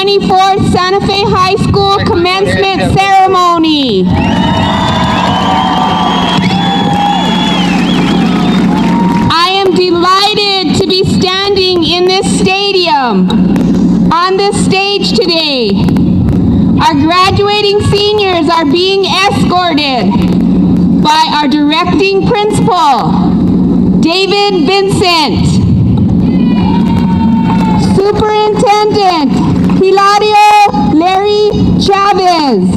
24th Santa Fe High School commencement ceremony. I am delighted to be standing in this stadium on this stage today. Our graduating seniors are being escorted by our directing principal, David Vincent, Superintendent Hilario Larry Chavez,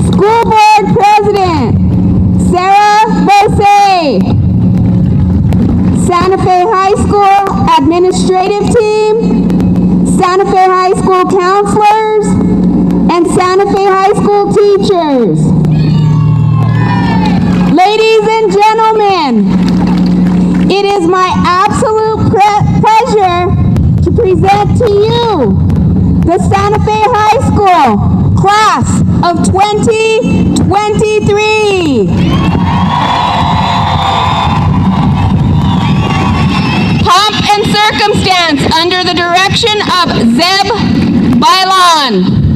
School Board President Sarah Bose, Santa Fe High School administrative team, Santa Fe High School counselors, and Santa Fe High School teachers. Ladies and gentlemen, it is my absolute pleasure to present to you the Santa Fe High School class of 2023. Pomp and circumstance under the direction of Zeb Bailon.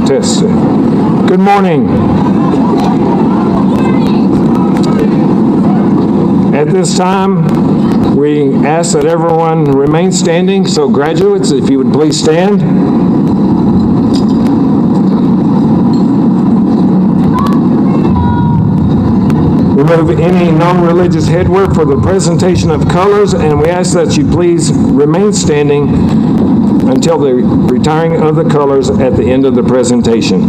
Test. Good morning. At this time, we ask that everyone remain standing. So graduates, if you would please stand. Remove any non-religious headwear for the presentation of colors, and we ask that you please remain standing until the retiring of the colors at the end of the presentation.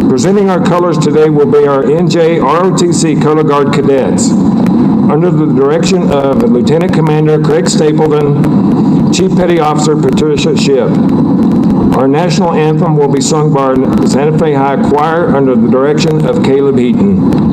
Presenting our colors today will be our NJ ROTC Color Guard cadets. Under the direction of Lieutenant Commander Craig Stapleton, Chief Petty Officer Patricia Shipp. Our national anthem will be sung by our Santa Fe High Choir under the direction of Caleb Heaton.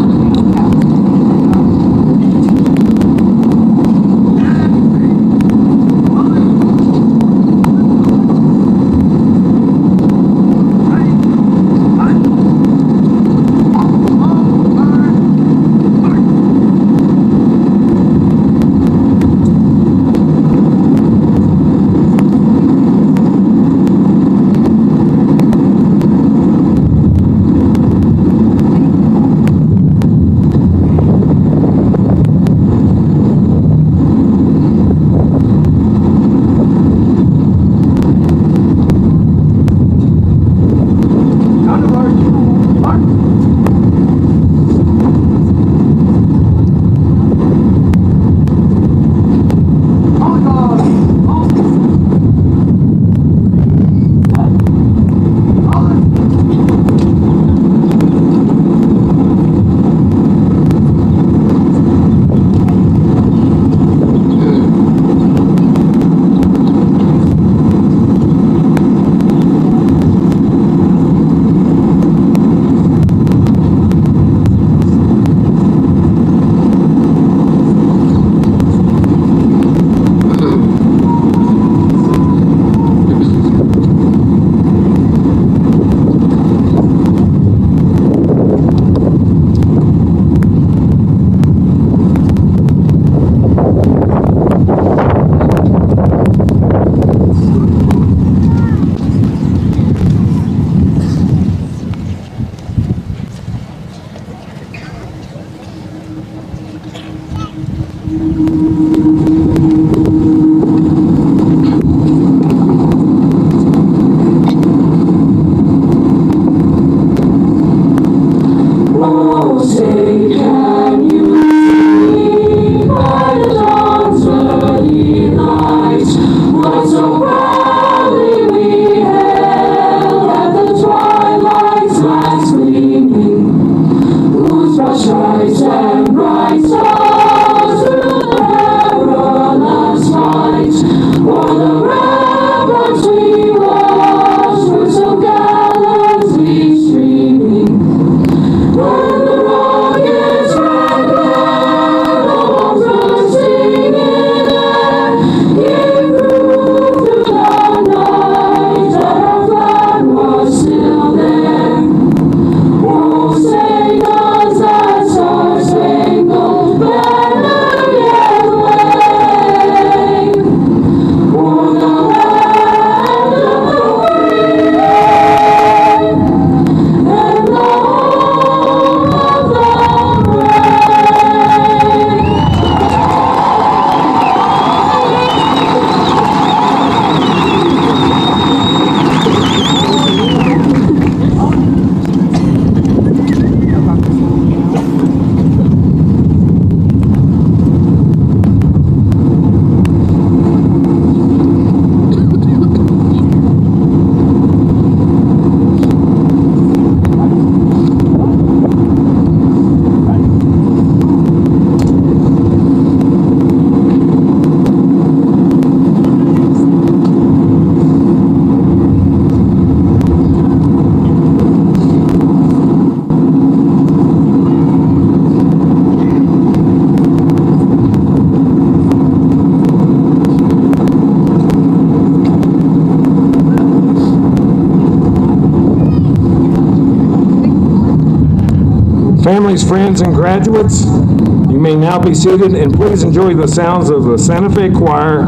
Families, friends, and graduates, you may now be seated, and please enjoy the sounds of the Santa Fe Choir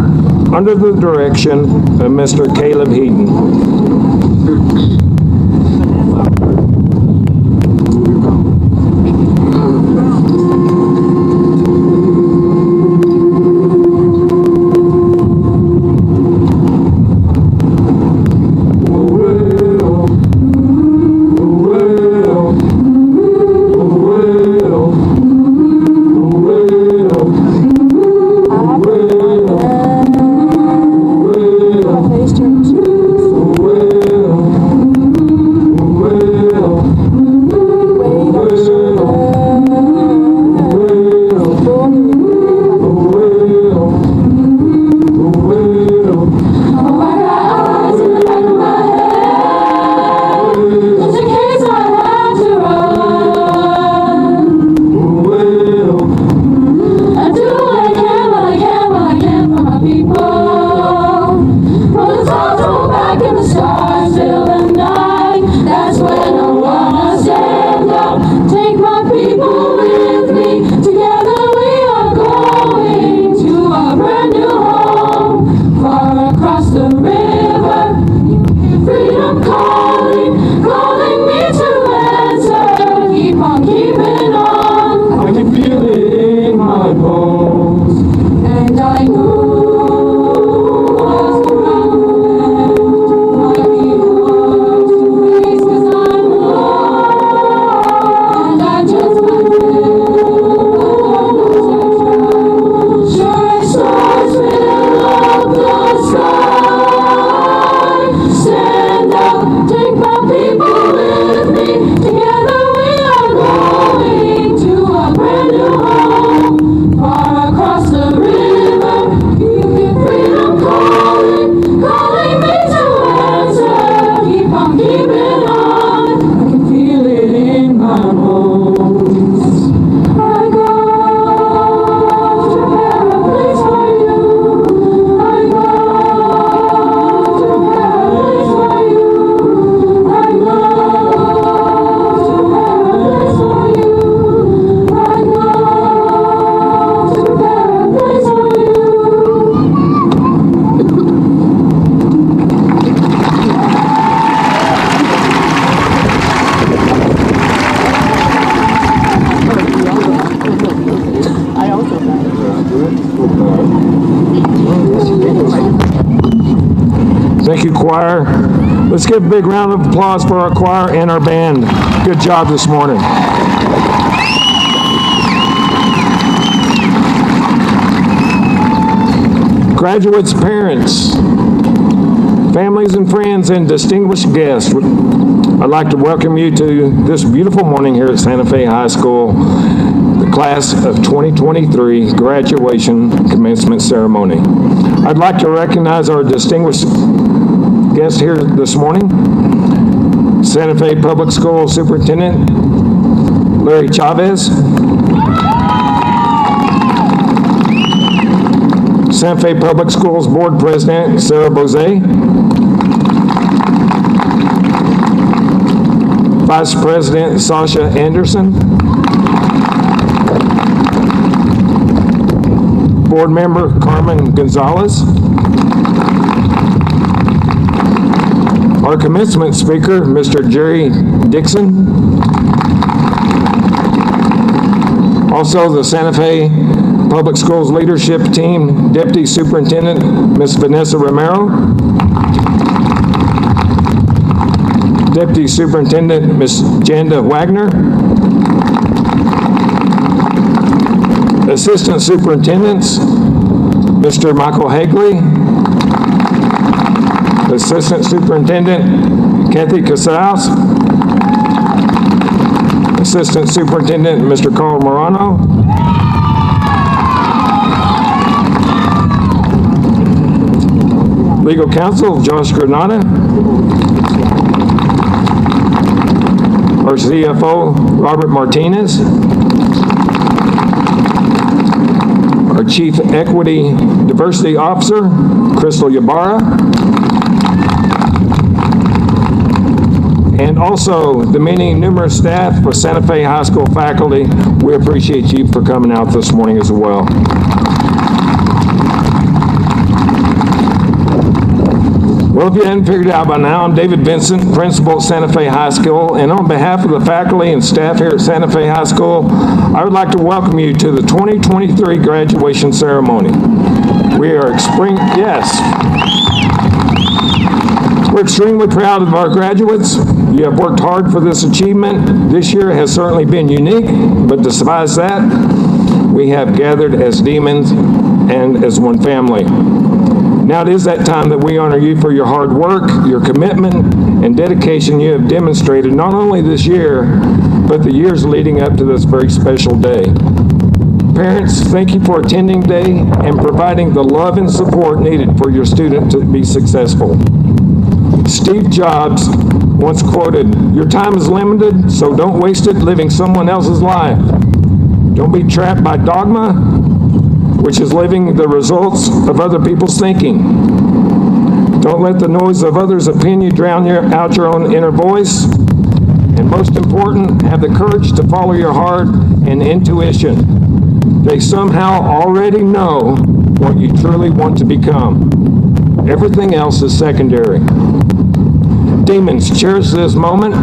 under the direction of Mr. Caleb Heaton. Let's give a big round of applause for our choir and our band. Good job this morning. Graduates, parents, families and friends, and distinguished guests, I'd like to welcome you to this beautiful morning here at Santa Fe High School, the class of 2023 graduation commencement ceremony. I'd like to recognize our distinguished guest here this morning, Santa Fe Public School Superintendent Larry Chavez, Santa Fe Public Schools Board President Sarah Bozay, Vice President Sasha Anderson, Board Member Carmen Gonzalez, our commencement speaker, Mr. Jerry Dixon, also the Santa Fe Public Schools Leadership Team, Deputy Superintendent, Ms. Vanessa Romero, Deputy Superintendent, Ms. Janda Wagner, Assistant Superintendents, Mr. Michael Hagley, Assistant Superintendent, Kathy Casals, Assistant Superintendent, Mr. Carl Morano, Legal Counsel, Josh Granada, our CFO, Robert Martinez, our Chief Equity Diversity Officer, Crystal Ybarra, and also the many numerous staff of Santa Fe High School faculty. We appreciate you for coming out this morning as well. Well, if you hadn't figured it out by now, I'm David Vincent, principal at Santa Fe High School, and on behalf of the faculty and staff here at Santa Fe High School, I would like to welcome you to the 2023 graduation ceremony. We're extremely proud of our graduates. You have worked hard for this achievement. This year has certainly been unique, but despite that, we have gathered as demons and as one family. Now it is that time that we honor you for your hard work, your commitment, and dedication you have demonstrated not only this year, but the years leading up to this very special day. Parents, thank you for attending today and providing the love and support needed for your student to be successful. Steve Jobs once quoted, "Your time is limited, so don't waste it living someone else's life. Don't be trapped by dogma, which is living the results of other people's thinking. Don't let the noise of others' opinion drown out your own inner voice. And most important, have the courage to follow your heart and intuition. They somehow already know what you truly want to become. Everything else is secondary." Demons, cherish this moment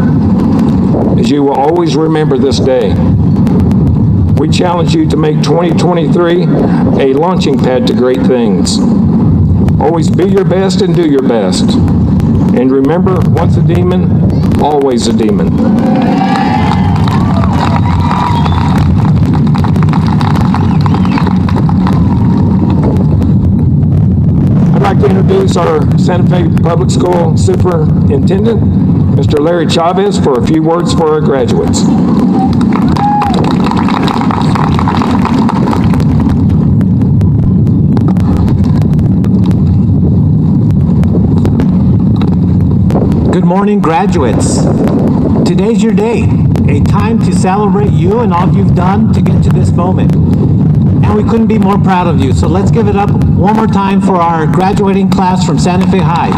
as you will always remember this day. We challenge you to make 2023 a launching pad to great things. Always be your best and do your best. And remember, once a demon, always a demon. I'd like to introduce our Santa Fe Public School Superintendent, Mr. Larry Chavez, for a few words for our graduates. Good morning, graduates. Today's your day, a time to celebrate you and all you've done to get to this moment. And we couldn't be more proud of you, so let's give it up one more time for our graduating class from Santa Fe High.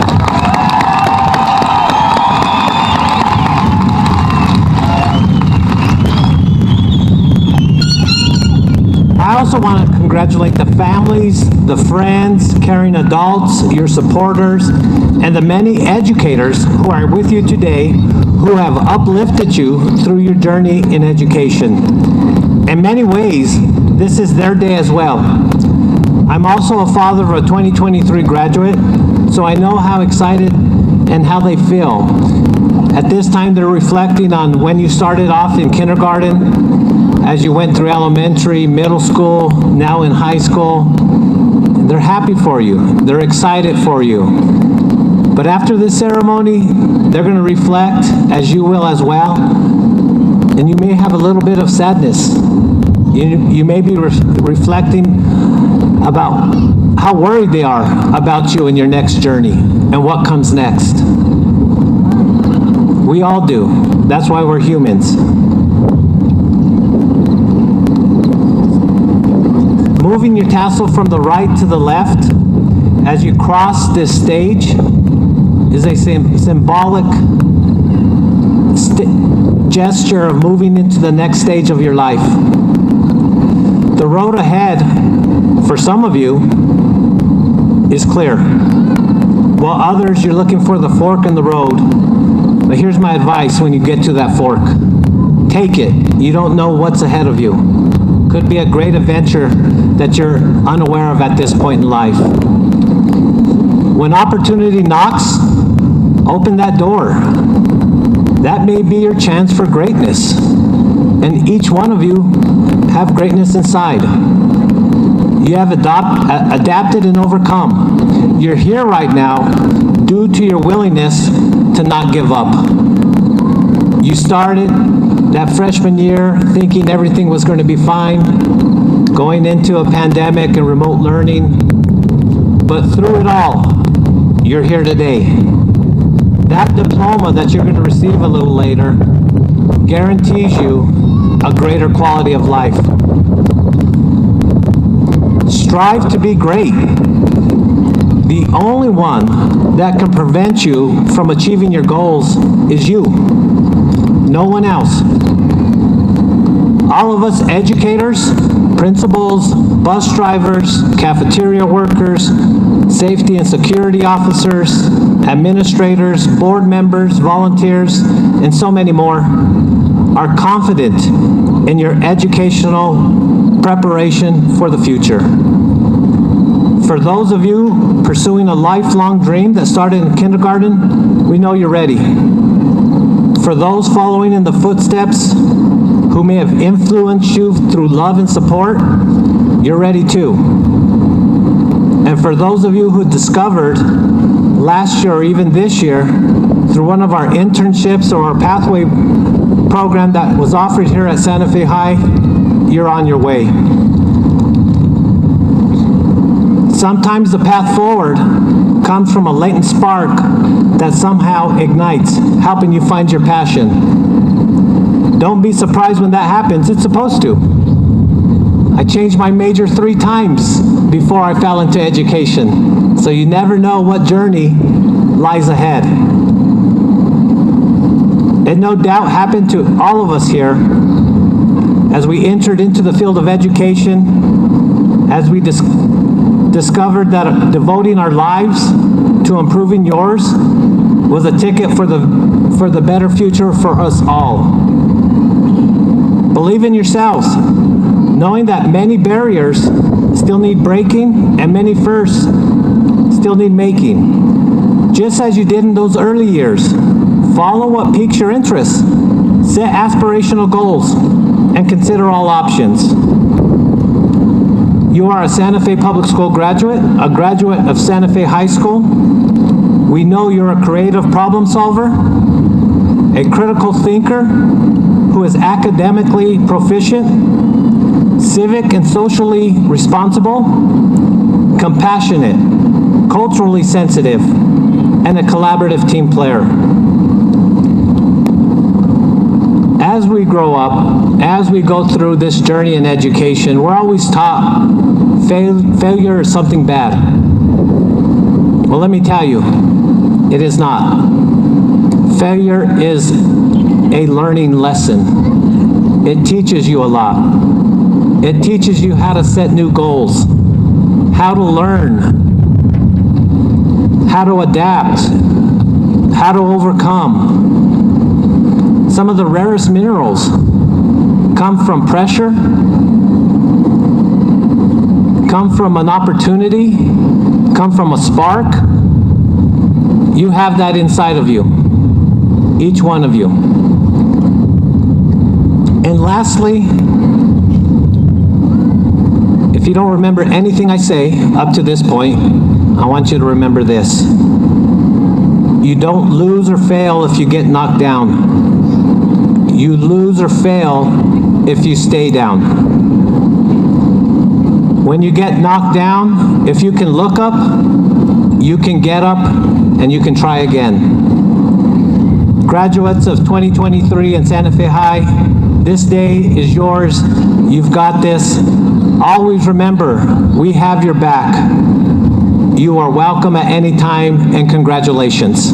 I also want to congratulate the families, the friends, caring adults, your supporters, and the many educators who are with you today who have uplifted you through your journey in education. In many ways, this is their day as well. I'm also a father of a 2023 graduate, so I know how excited and how they feel. At this time, they're reflecting on when you started off in kindergarten, as you went through elementary, middle school, now in high school. They're happy for you. They're excited for you. But after this ceremony, they're going to reflect, as you will as well, and you may have a little bit of sadness. You may be reflecting about how worried they are about you in your next journey and what comes next. We all do. That's why we're humans. Moving your tassel from the right to the left as you cross this stage is a symbolic gesture of moving into the next stage of your life. The road ahead, for some of you, is clear. While others, you're looking for the fork in the road. But here's my advice when you get to that fork. Take it. You don't know what's ahead of you. Could be a great adventure that you're unaware of at this point in life. When opportunity knocks, open that door. That may be your chance for greatness. And each one of you have greatness inside. You have adapted and overcome. You're here right now due to your willingness to not give up. You started that freshman year thinking everything was going to be fine, going into a pandemic and remote learning. But through it all, you're here today. That diploma that you're going to receive a little later guarantees you a greater quality of life. Strive to be great. The only one that can prevent you from achieving your goals is you. No one else. All of us educators, principals, bus drivers, cafeteria workers, safety and security officers, administrators, board members, volunteers, and so many more are confident in your educational preparation for the future. For those of you pursuing a lifelong dream that started in kindergarten, we know you're ready. For those following in the footsteps who may have influenced you through love and support, you're ready too. And for those of you who discovered last year or even this year through one of our internships or our pathway program that was offered here at Santa Fe High, you're on your way. Sometimes the path forward comes from a latent spark that somehow ignites, helping you find your passion. Don't be surprised when that happens. It's supposed to. I changed my major 3 times before I fell into education. So you never know what journey lies ahead. It no doubt happened to all of us here as we entered into the field of education, as we discovered that devoting our lives to improving yours was a ticket for the better future for us all. Believe in yourselves, knowing that many barriers still need breaking and many firsts still need making. Just as you did in those early years, follow what piques your interest, set aspirational goals, and consider all options. You are a Santa Fe Public School graduate, a graduate of Santa Fe High School. We know you're a creative problem solver, a critical thinker who is academically proficient, civic and socially responsible, compassionate, culturally sensitive, and a collaborative team player. As we grow up, as we go through this journey in education, we're always taught failure is something bad. Well, let me tell you, it is not. Failure is a learning lesson. It teaches you a lot. It teaches you how to set new goals, how to learn, how to adapt, how to overcome. Some of the rarest minerals come from pressure, come from an opportunity, come from a spark. You have that inside of you, each one of you. And lastly, if you don't remember anything I say up to this point, I want you to remember this. You don't lose or fail if you get knocked down. You lose or fail if you stay down. When you get knocked down, if you can look up, you can get up, and you can try again. Graduates of 2023 in Santa Fe High, this day is yours. You've got this. Always remember, we have your back. You are welcome at any time, and congratulations.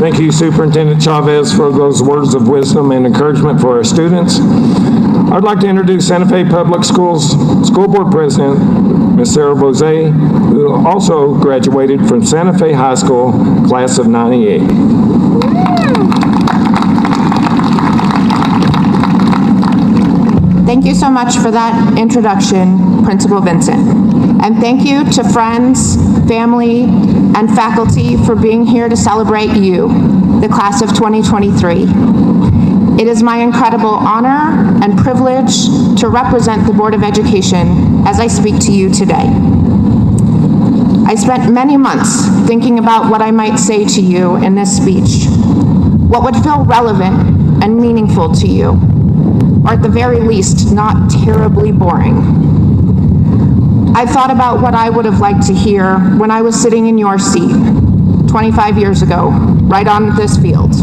Thank you, Superintendent Chavez, for those words of wisdom and encouragement for our students. I'd like to introduce Santa Fe Public Schools School Board President, Ms. Sarah Bose, who also graduated from Santa Fe High School, class of '98. Thank you so much for that introduction, Principal Vincent. And thank you to friends, family, and faculty for being here to celebrate you, the class of 2023. It is my incredible honor and privilege to represent the Board of Education as I speak to you today. I spent many months thinking about what I might say to you in this speech, what would feel relevant and meaningful to you, or at the very least, not terribly boring. I thought about what I would have liked to hear when I was sitting in your seat 25 years ago, right on this field.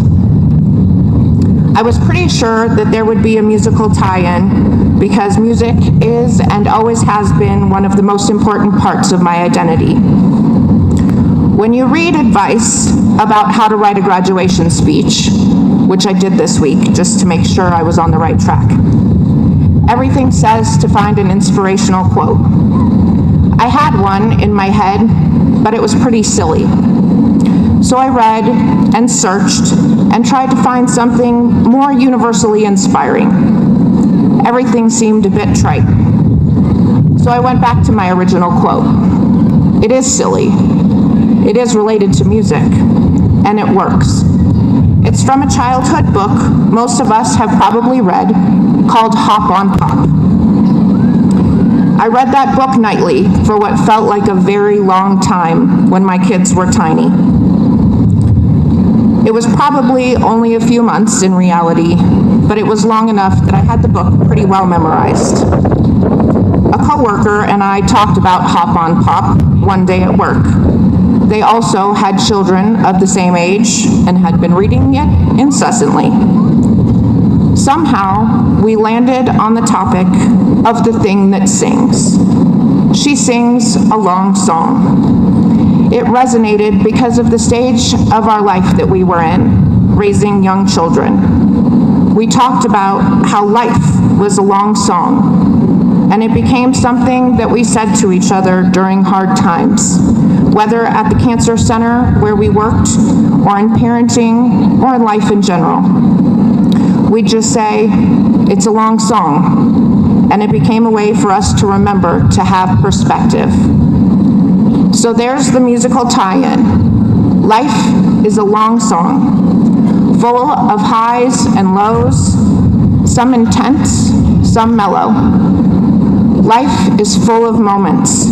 I was pretty sure that there would be a musical tie-in because music is and always has been one of the most important parts of my identity. When you read advice about how to write a graduation speech, which I did this week just to make sure I was on the right track, everything says to find an inspirational quote. I had one in my head, but it was pretty silly. So I read and searched and tried to find something more universally inspiring. Everything seemed a bit trite. So I went back to my original quote. It is silly. It is related to music, and it works. It's from a childhood book most of us have probably read called Hop on Pop. I read that book nightly for what felt like a very long time when my kids were tiny. It was probably only a few months in reality, but it was long enough that I had the book pretty well memorized. A coworker and I talked about Hop on Pop one day at work. They also had children of the same age and had been reading it incessantly. Somehow, we landed on the topic of the thing that sings. She sings a long song. It resonated because of the stage of our life that we were in, raising young children. We talked about how life was a long song, and it became something that we said to each other during hard times, whether at the Cancer Center where we worked, or in parenting, or in life in general. We'd just say, it's a long song, and it became a way for us to remember to have perspective. So there's the musical tie-in. Life is a long song, full of highs and lows, some intense, some mellow. Life is full of moments,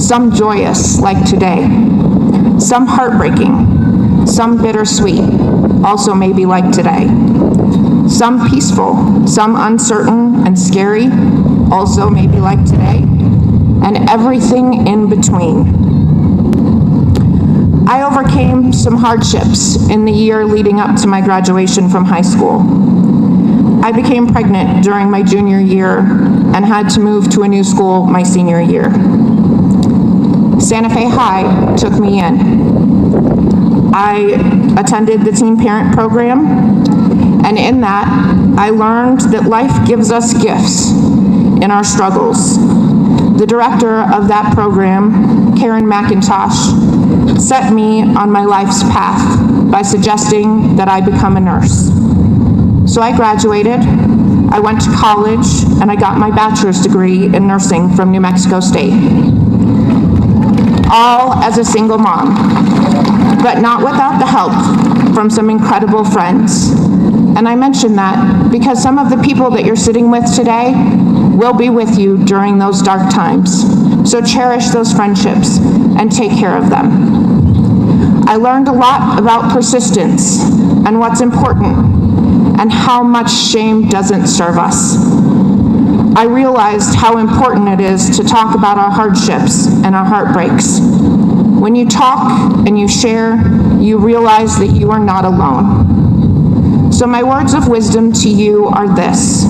some joyous, like today, some heartbreaking, some bittersweet, also maybe like today, some peaceful, some uncertain and scary, also maybe like today, and everything in between. I overcame some hardships in the year leading up to my graduation from high school. I became pregnant during my junior year and had to move to a new school my senior year. Santa Fe High took me in. I attended the teen parent program, and in that, I learned that life gives us gifts in our struggles. The director of that program, Karen McIntosh, set me on my life's path by suggesting that I become a nurse. So I graduated, I went to college and I got my bachelor's degree in nursing from New Mexico State. All as a single mom, but not without the help from some incredible friends. And I mention that because some of the people that you're sitting with today will be with you during those dark times. So cherish those friendships and take care of them. I learned a lot about persistence and what's important and how much shame doesn't serve us. I realized how important it is to talk about our hardships and our heartbreaks. When you talk and you share, you realize that you are not alone. So my words of wisdom to you are this,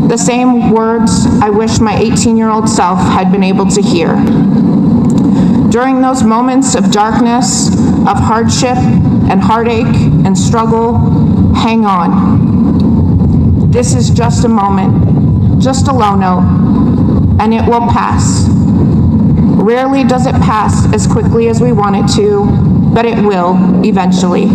the same words I wish my 18-year-old self had been able to hear. During those moments of darkness, of hardship and heartache and struggle, hang on. This is just a moment, just a low note, and it will pass. Rarely does it pass as quickly as we want it to, but it will eventually.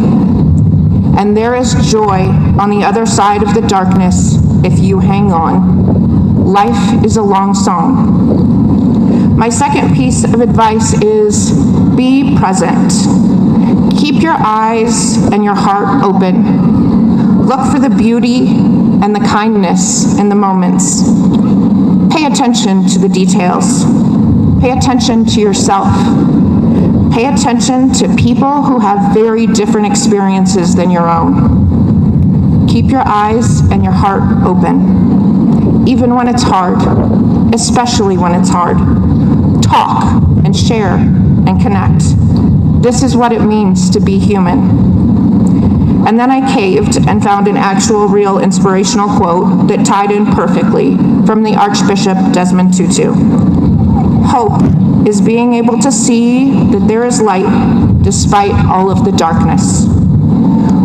And there is joy on the other side of the darkness if you hang on. Life is a long song. My second piece of advice is be present. Keep your eyes and your heart open. Look for the beauty and the kindness in the moments. Pay attention to the details. Pay attention to yourself. Pay attention to people who have very different experiences than your own. Keep your eyes and your heart open, even when it's hard, especially when it's hard. Talk and share and connect. This is what it means to be human. And then I caved and found an actual, real inspirational quote that tied in perfectly from the Archbishop Desmond Tutu. Hope is being able to see that there is light despite all of the darkness.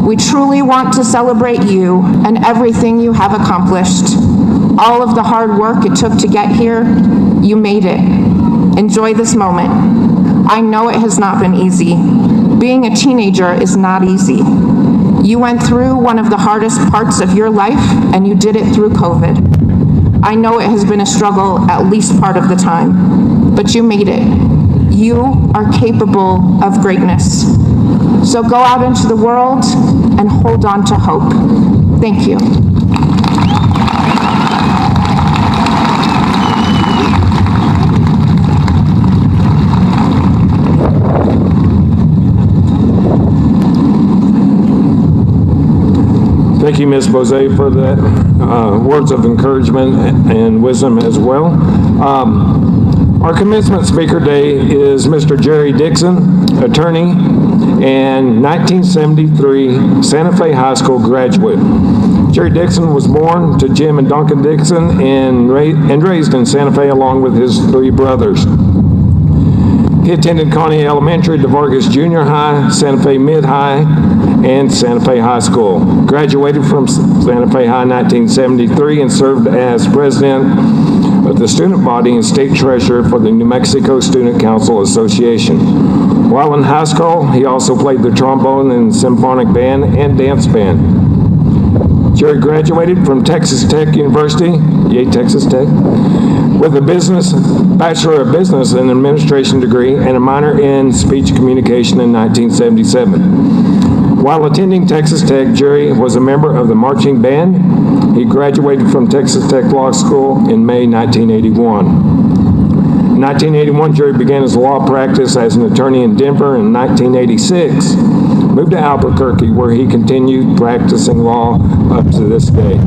We truly want to celebrate you and everything you have accomplished. All of the hard work it took to get here, you made it. Enjoy this moment. I know it has not been easy. Being a teenager is not easy. You went through one of the hardest parts of your life, and you did it through COVID. I know it has been a struggle at least part of the time, but you made it. You are capable of greatness. So go out into the world and hold on to hope. Thank you. Thank you, Ms. Bose, for that words of encouragement and wisdom as well. Our commencement speaker today is Mr. Jerry Dixon, attorney and 1973 Santa Fe High School graduate. Jerry Dixon was born to Jim and Duncan Dixon and raised in Santa Fe along with his three brothers. He attended Kearney Elementary, DeVargas Junior High, Santa Fe Mid-High, and Santa Fe High School. Graduated from Santa Fe High in 1973 and served as president of the student body and state treasurer for the New Mexico Student Council Association. While in high school, he also played the trombone and symphonic band and dance band. Jerry graduated from Texas Tech University, yay Texas Tech, with a Bachelor of Business and Administration degree and a minor in speech communication in 1977. While attending Texas Tech, Jerry was a member of the marching band. He graduated from Texas Tech Law School in May 1981. In 1981, Jerry began his law practice as an attorney in Denver. In 1986, moved to Albuquerque, where he continued practicing law up to this day.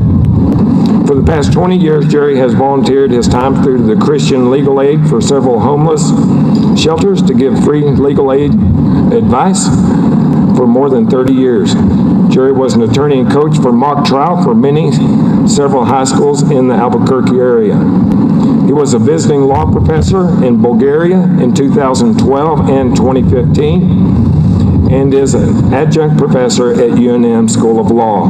For the past 20 years, Jerry has volunteered his time through the Christian Legal Aid for several homeless shelters to give free legal aid advice for more than 30 years. Jerry was an attorney and coach for mock trial for several high schools in the Albuquerque area. He was a visiting law professor in Bulgaria in 2012 and 2015, and is an adjunct professor at UNM School of Law.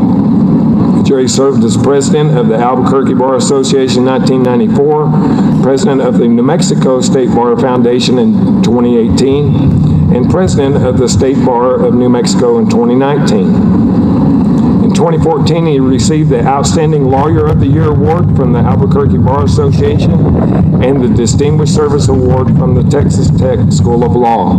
Jerry served as president of the Albuquerque Bar Association in 1994, president of the New Mexico State Bar Foundation in 2018, and president of the State Bar of New Mexico in 2019. In 2014, he received the Outstanding Lawyer of the Year Award from the Albuquerque Bar Association and the Distinguished Service Award from the Texas Tech School of Law.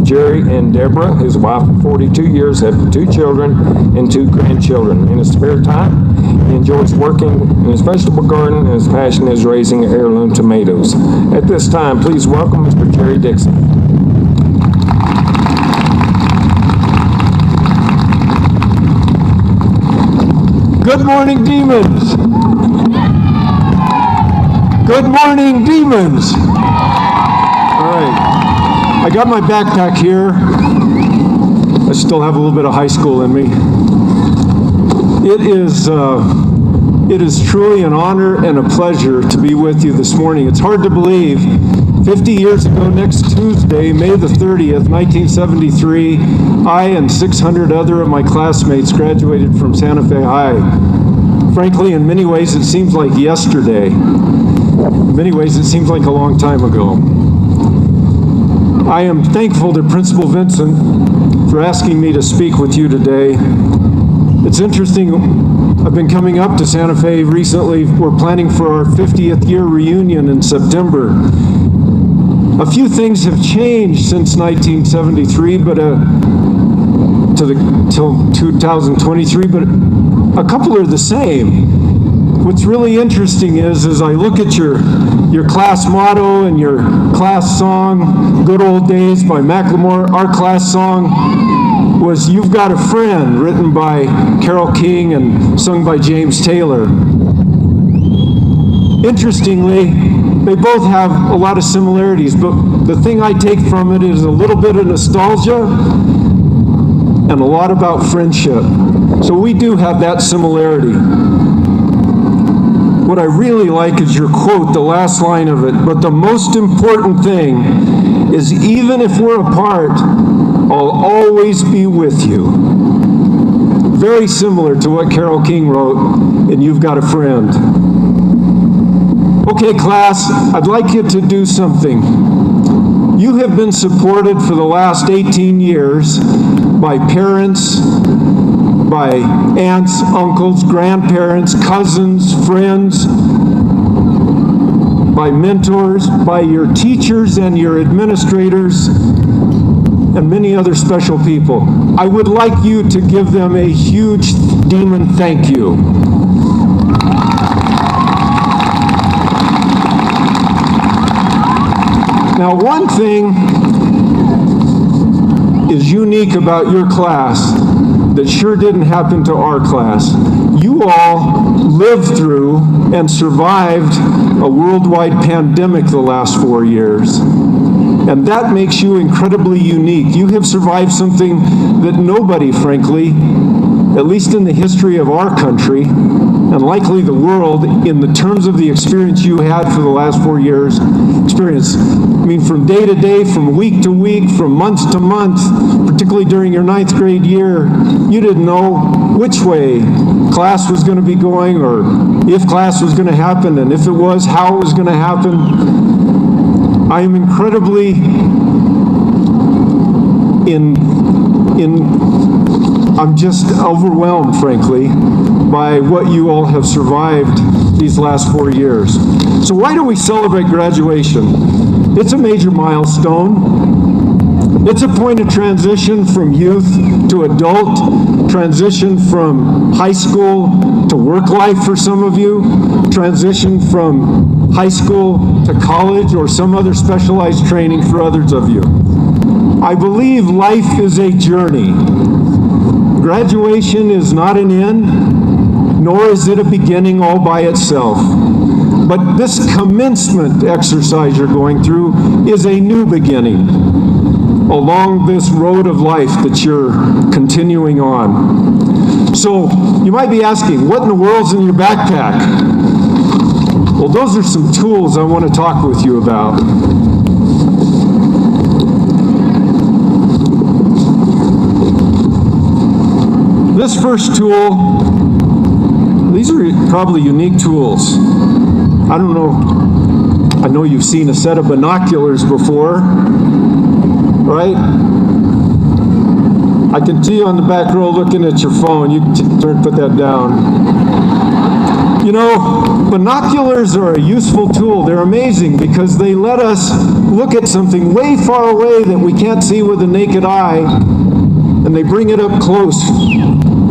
Jerry and Deborah, his wife of 42 years, have 2 children and 2 grandchildren. In his spare time, he enjoys working in his vegetable garden, and his passion is raising heirloom tomatoes. At this time, please welcome Mr. Jerry Dixon. Good morning, demons. Good morning, demons. All right. I got my backpack here. I still have a little bit of high school in me. It is truly an honor and a pleasure to be with you this morning. It's hard to believe 50 years ago next Tuesday, May the 30th, 1973, I and 600 other of my classmates graduated from Santa Fe High. Frankly, in many ways, it seems like yesterday. In many ways, it seems like a long time ago. I am thankful to Principal Vincent for asking me to speak with you today. It's interesting, I've been coming up to Santa Fe recently. We're planning for our 50th year reunion in September. A few things have changed since 1973, but till 2023, but a couple are the same. What's really interesting is I look at your class motto and your class song, Good Old Days by Macklemore. Our class song was You've Got a Friend, written by Carole King and sung by James Taylor. Interestingly, they both have a lot of similarities, but the thing I take from it is a little bit of nostalgia and a lot about friendship. So we do have that similarity. What I really like is your quote, the last line of it, but the most important thing is even if we're apart, I'll always be with you. Very similar to what Carole King wrote in You've Got a Friend. Okay, class, I'd like you to do something. You have been supported for the last 18 years by parents, by aunts, uncles, grandparents, cousins, friends, by mentors, by your teachers and your administrators, and many other special people. I would like you to give them a huge demon thank you. Now, one thing is unique about your class that sure didn't happen to our class. You all lived through and survived a worldwide pandemic the last 4 years. And that makes you incredibly unique. You have survived something that nobody, frankly, at least in the history of our country, and likely the world, in the terms of the experience you had for the last 4 years, I mean, from day to day, from week to week, from month to month, particularly during your 9th grade year, you didn't know which way class was going to be going, or if class was going to happen, and if it was, how it was going to happen. I am incredibly I'm just overwhelmed, frankly, by what you all have survived these last 4 years. So why do we celebrate graduation? It's a major milestone. It's a point of transition from youth to adult, transition from high school to work life for some of you, transition from high school to college or some other specialized training for others of you. I believe life is a journey. Graduation is not an end, nor is it a beginning all by itself. But this commencement exercise you're going through is a new beginning along this road of life that you're continuing on. So you might be asking, what in the world's in your backpack? Well, those are some tools I want to talk with you about. This first tool, these are probably unique tools. I don't know, I know you've seen a set of binoculars before, right? I can see you on the back row looking at your phone. You can put that down. You know, binoculars are a useful tool. They're amazing because they let us look at something way far away that we can't see with the naked eye, and they bring it up close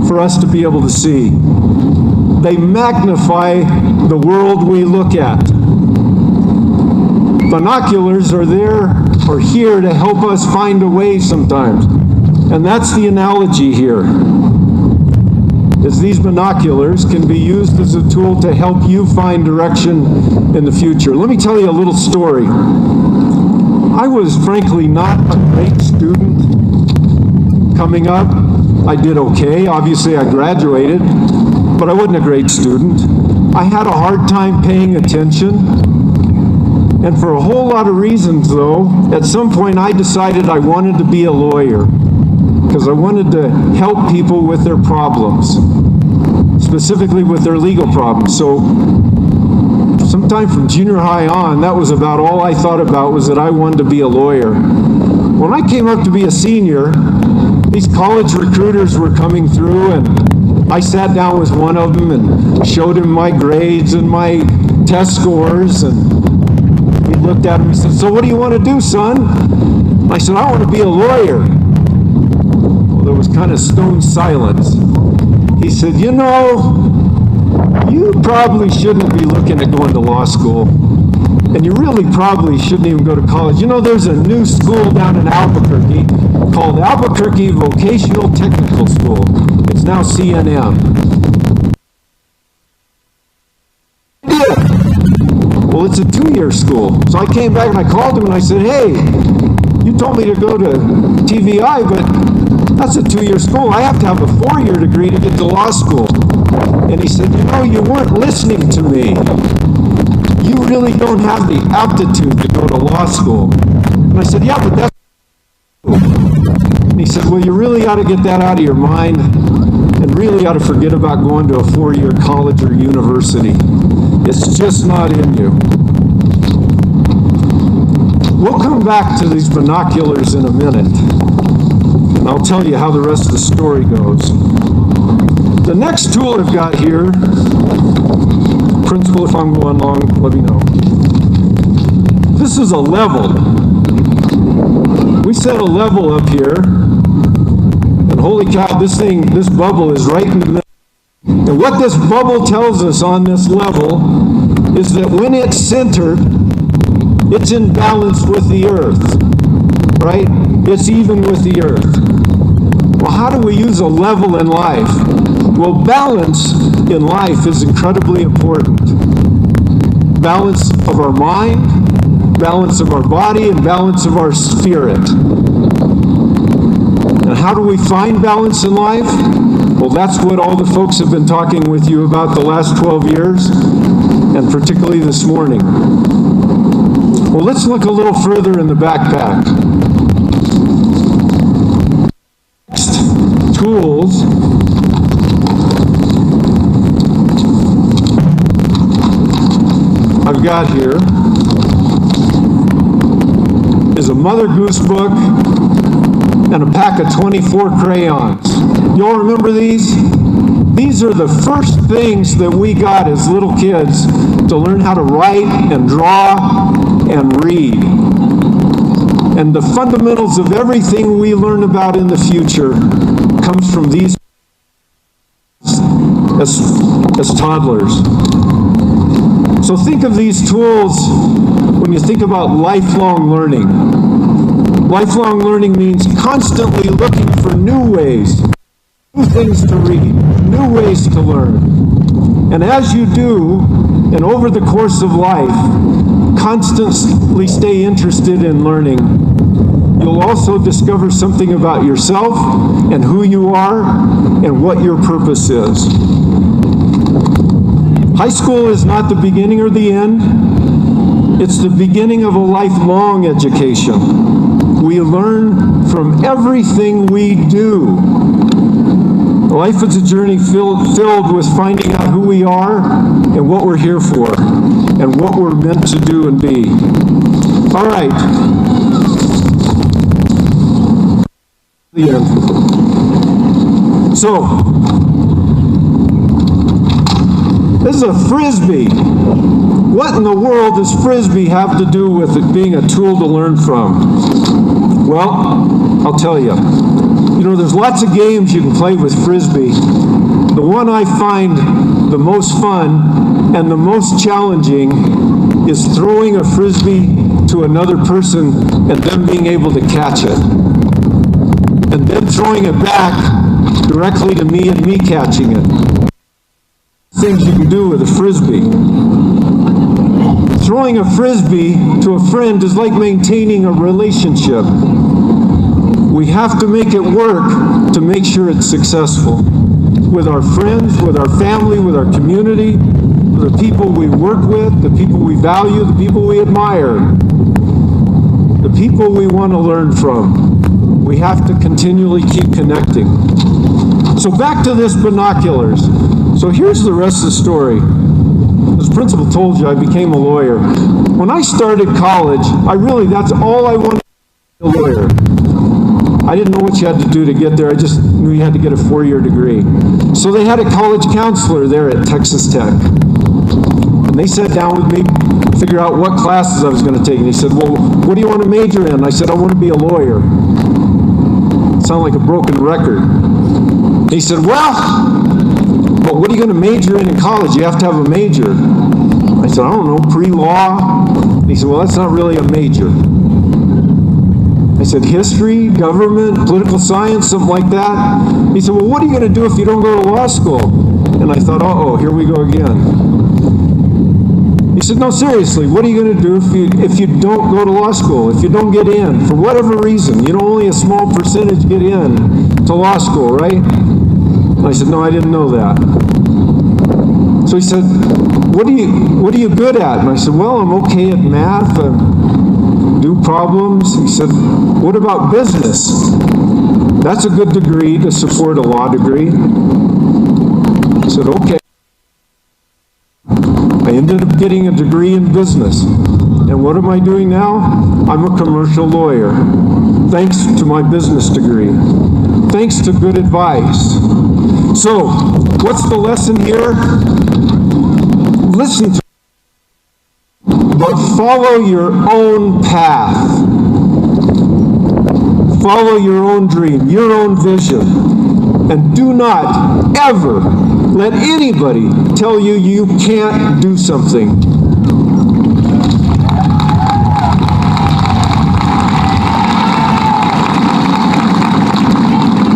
for us to be able to see. They magnify the world we look at. Binoculars are here to help us find a way sometimes. And that's the analogy here, is these binoculars can be used as a tool to help you find direction in the future. Let me tell you a little story. I was frankly not a great student coming up. I did okay. Obviously, I graduated, but I wasn't a great student. I had a hard time paying attention. And for a whole lot of reasons, though, at some point I decided I wanted to be a lawyer because I wanted to help people with their problems, specifically with their legal problems. So sometime from junior high on, that was about all I thought about, was that I wanted to be a lawyer. When I came up to be a senior, these college recruiters were coming through, and I sat down with one of them and showed him my grades and my test scores, and he looked at me and said, "So what do you want to do, son?" I said, "I want to be a lawyer." Well, there was kind of stone silence. He said, "You know, you probably shouldn't be looking at going to law school, and you really probably shouldn't even go to college. You know, there's a new school down in Albuquerque called Albuquerque Vocational Technical School. It's now CNM. Well, it's a 2-year school. So I came back and I called him and I said, "Hey, you told me to go to TVI, but that's a 2-year school. I have to have a 4-year degree to get to law school." And he said, "You know, you weren't listening to me. You really don't have the aptitude to go to law school." And I said, "Yeah, but that's..." And he said, "Well, you really ought to get that out of your mind and really ought to forget about going to a 4-year college or university. It's just not in you." We'll come back to these binoculars in a minute, and I'll tell you how the rest of the story goes. The next tool I've got here, principal, if I'm going long, let me know. This is a level. We set a level up here, and holy cow, this bubble is right in the middle. And what this bubble tells us on this level is that when it's centered, it's in balance with the earth, right? It's even with the earth. Well, how do we use a level in life? Well, balance in life is incredibly important. Balance of our mind, balance of our body, and balance of our spirit. And how do we find balance in life? Well, that's what all the folks have been talking with you about the last 12 years, and particularly this morning. Well, let's look a little further in the backpack. Next, tools. I've got here is a Mother Goose book and a pack of 24 crayons. You all remember these? These are the first things that we got as little kids to learn how to write and draw and read. And the fundamentals of everything we learn about in the future comes from these as toddlers. So think of these tools when you think about lifelong learning. Lifelong learning means constantly looking for new ways, new things to read, new ways to learn. And as you do, and over the course of life, constantly stay interested in learning, you'll also discover something about yourself and who you are and what your purpose is. High school is not the beginning or the end. It's the beginning of a lifelong education. We learn from everything we do. Life is a journey filled with finding out who we are and what we're here for and what we're meant to do and be. All right. The end. So, this is a Frisbee. What in the world does Frisbee have to do with it being a tool to learn from? Well, I'll tell you. You know, there's lots of games you can play with Frisbee. The one I find the most fun and the most challenging is throwing a Frisbee to another person and them being able to catch it. And then throwing it back directly to me and me catching it. Things you can do with a Frisbee. Throwing a Frisbee to a friend is like maintaining a relationship. We have to make it work to make sure it's successful. With our friends, with our family, with our community, with the people we work with, the people we value, the people we admire, the people we want to learn from. We have to continually keep connecting. So back to this binoculars. So here's the rest of the story. As principal told you, I became a lawyer. When I started college, that's all I wanted to be a lawyer. I didn't know what you had to do to get there. I just knew you had to get a 4-year degree. So they had a college counselor there at Texas Tech. And they sat down with me, figure out what classes I was going to take. And he said, well, what do you want to major in? I said, I want to be a lawyer. Sound like a broken record. He said, well, but what are you going to major in college? You have to have a major. I said, I don't know, pre-law. He said, well, that's not really a major. I said, history, government, political science, something like that. He said, well, what are you going to do if you don't go to law school? And I thought, uh-oh, here we go again. He said, no, seriously, what are you going to do if you don't go to law school, if you don't get in, for whatever reason? You know, only a small percentage get in to law school, right? And I said, no, I didn't know that. So he said, what are you good at? And I said, well, I'm okay at math, do problems. He said, what about business? That's a good degree to support a law degree. I said, okay. I ended up getting a degree in business. And what am I doing now? I'm a commercial lawyer. Thanks to my business degree. Thanks to good advice. So, what's the lesson here? Listen to, but follow your own path. Follow your own dream, your own vision. And do not ever let anybody tell you you can't do something.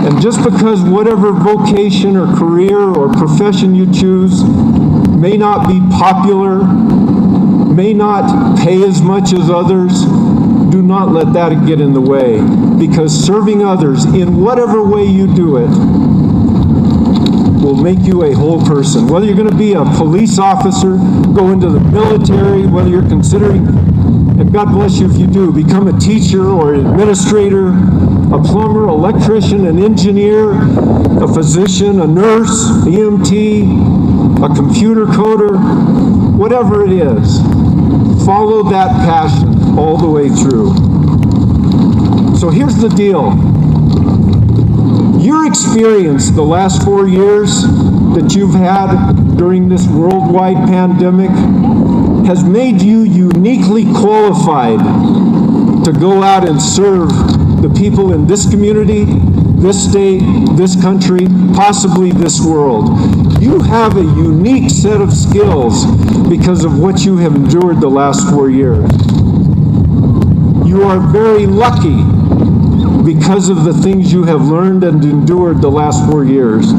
And just because whatever vocation or career or profession you choose may not be popular, may not pay as much as others, do not let that get in the way, because serving others in whatever way you do it will make you a whole person. Whether you're going to be a police officer, go into the military, whether you're considering, and God bless you if you do, become a teacher or an administrator, a plumber, electrician, an engineer, a physician, a nurse, EMT, a computer coder, whatever it is, follow that passion all the way through. So here's the deal. Your experience the last 4 years that you've had during this worldwide pandemic has made you uniquely qualified to go out and serve the people in this community, this state, this country, possibly this world. You have a unique set of skills because of what you have endured the last 4 years. You are very lucky because of the things you have learned and endured the last 4 years.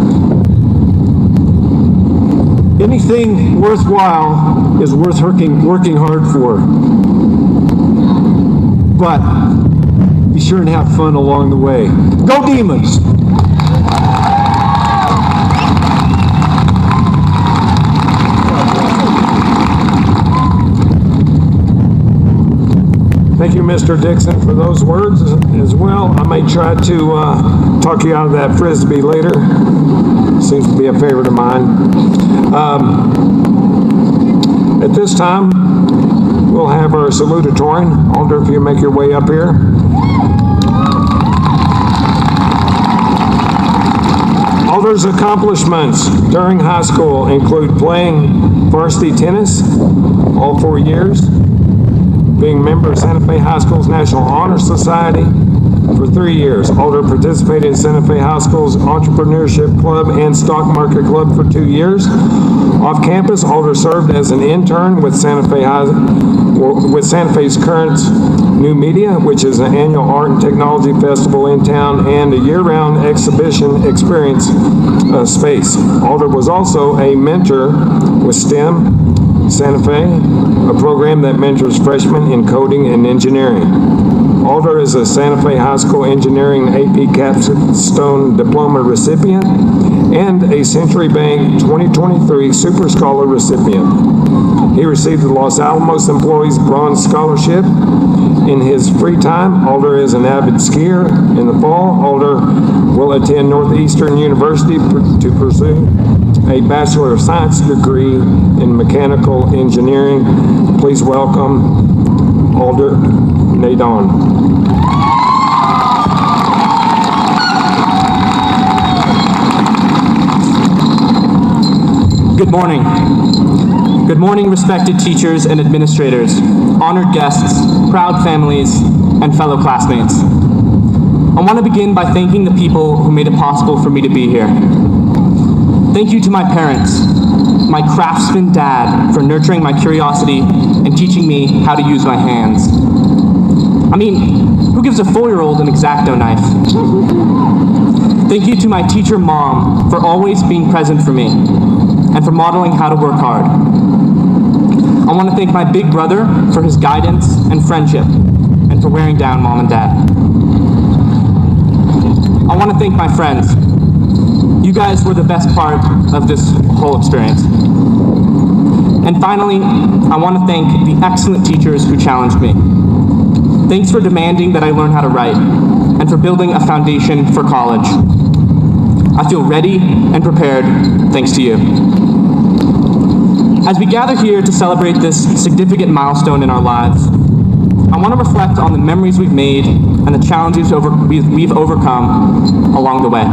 Anything worthwhile is worth working hard for. But be sure and have fun along the way. Go Demons! Thank you, Mr. Dixon, for those words as well. I may try to talk you out of that Frisbee later. Seems to be a favorite of mine. At this time, we'll have our salutatorian. Alder, if you make your way up here. Alder's accomplishments during high school include playing varsity tennis all 4 years, being a member of Santa Fe High School's National Honor Society for 3 years. Alder participated in Santa Fe High School's Entrepreneurship Club and Stock Market Club for 2 years. Off campus, Alder served as an intern with Santa Fe's current New Media, which is an annual art and technology festival in town and a year-round exhibition experience space. Alder was also a mentor with STEM Santa Fe, a program that mentors freshmen in coding and engineering. Alder is a Santa Fe High School Engineering AP Capstone Diploma recipient and a Century Bank 2023 Super Scholar recipient. He received the Los Alamos Employees Bronze Scholarship. In his free time, Alder is an avid skier. In the fall, Alder will attend Northeastern University to pursue a Bachelor of Science degree in Mechanical Engineering. Please welcome Alder Nadon. Good morning. Good morning, respected teachers and administrators, honored guests, proud families, and fellow classmates. I want to begin by thanking the people who made it possible for me to be here. Thank you to my parents, my craftsman dad for nurturing my curiosity and teaching me how to use my hands. I mean, who gives a 4-year-old an X-Acto knife? Thank you to my teacher mom for always being present for me and for modeling how to work hard. I want to thank my big brother for his guidance and friendship and for wearing down mom and dad. I want to thank my friends. You guys were the best part of this whole experience. And finally, I want to thank the excellent teachers who challenged me. Thanks for demanding that I learn how to write and for building a foundation for college. I feel ready and prepared thanks to you. As we gather here to celebrate this significant milestone in our lives, I want to reflect on the memories we've made and the challenges we've overcome along the way.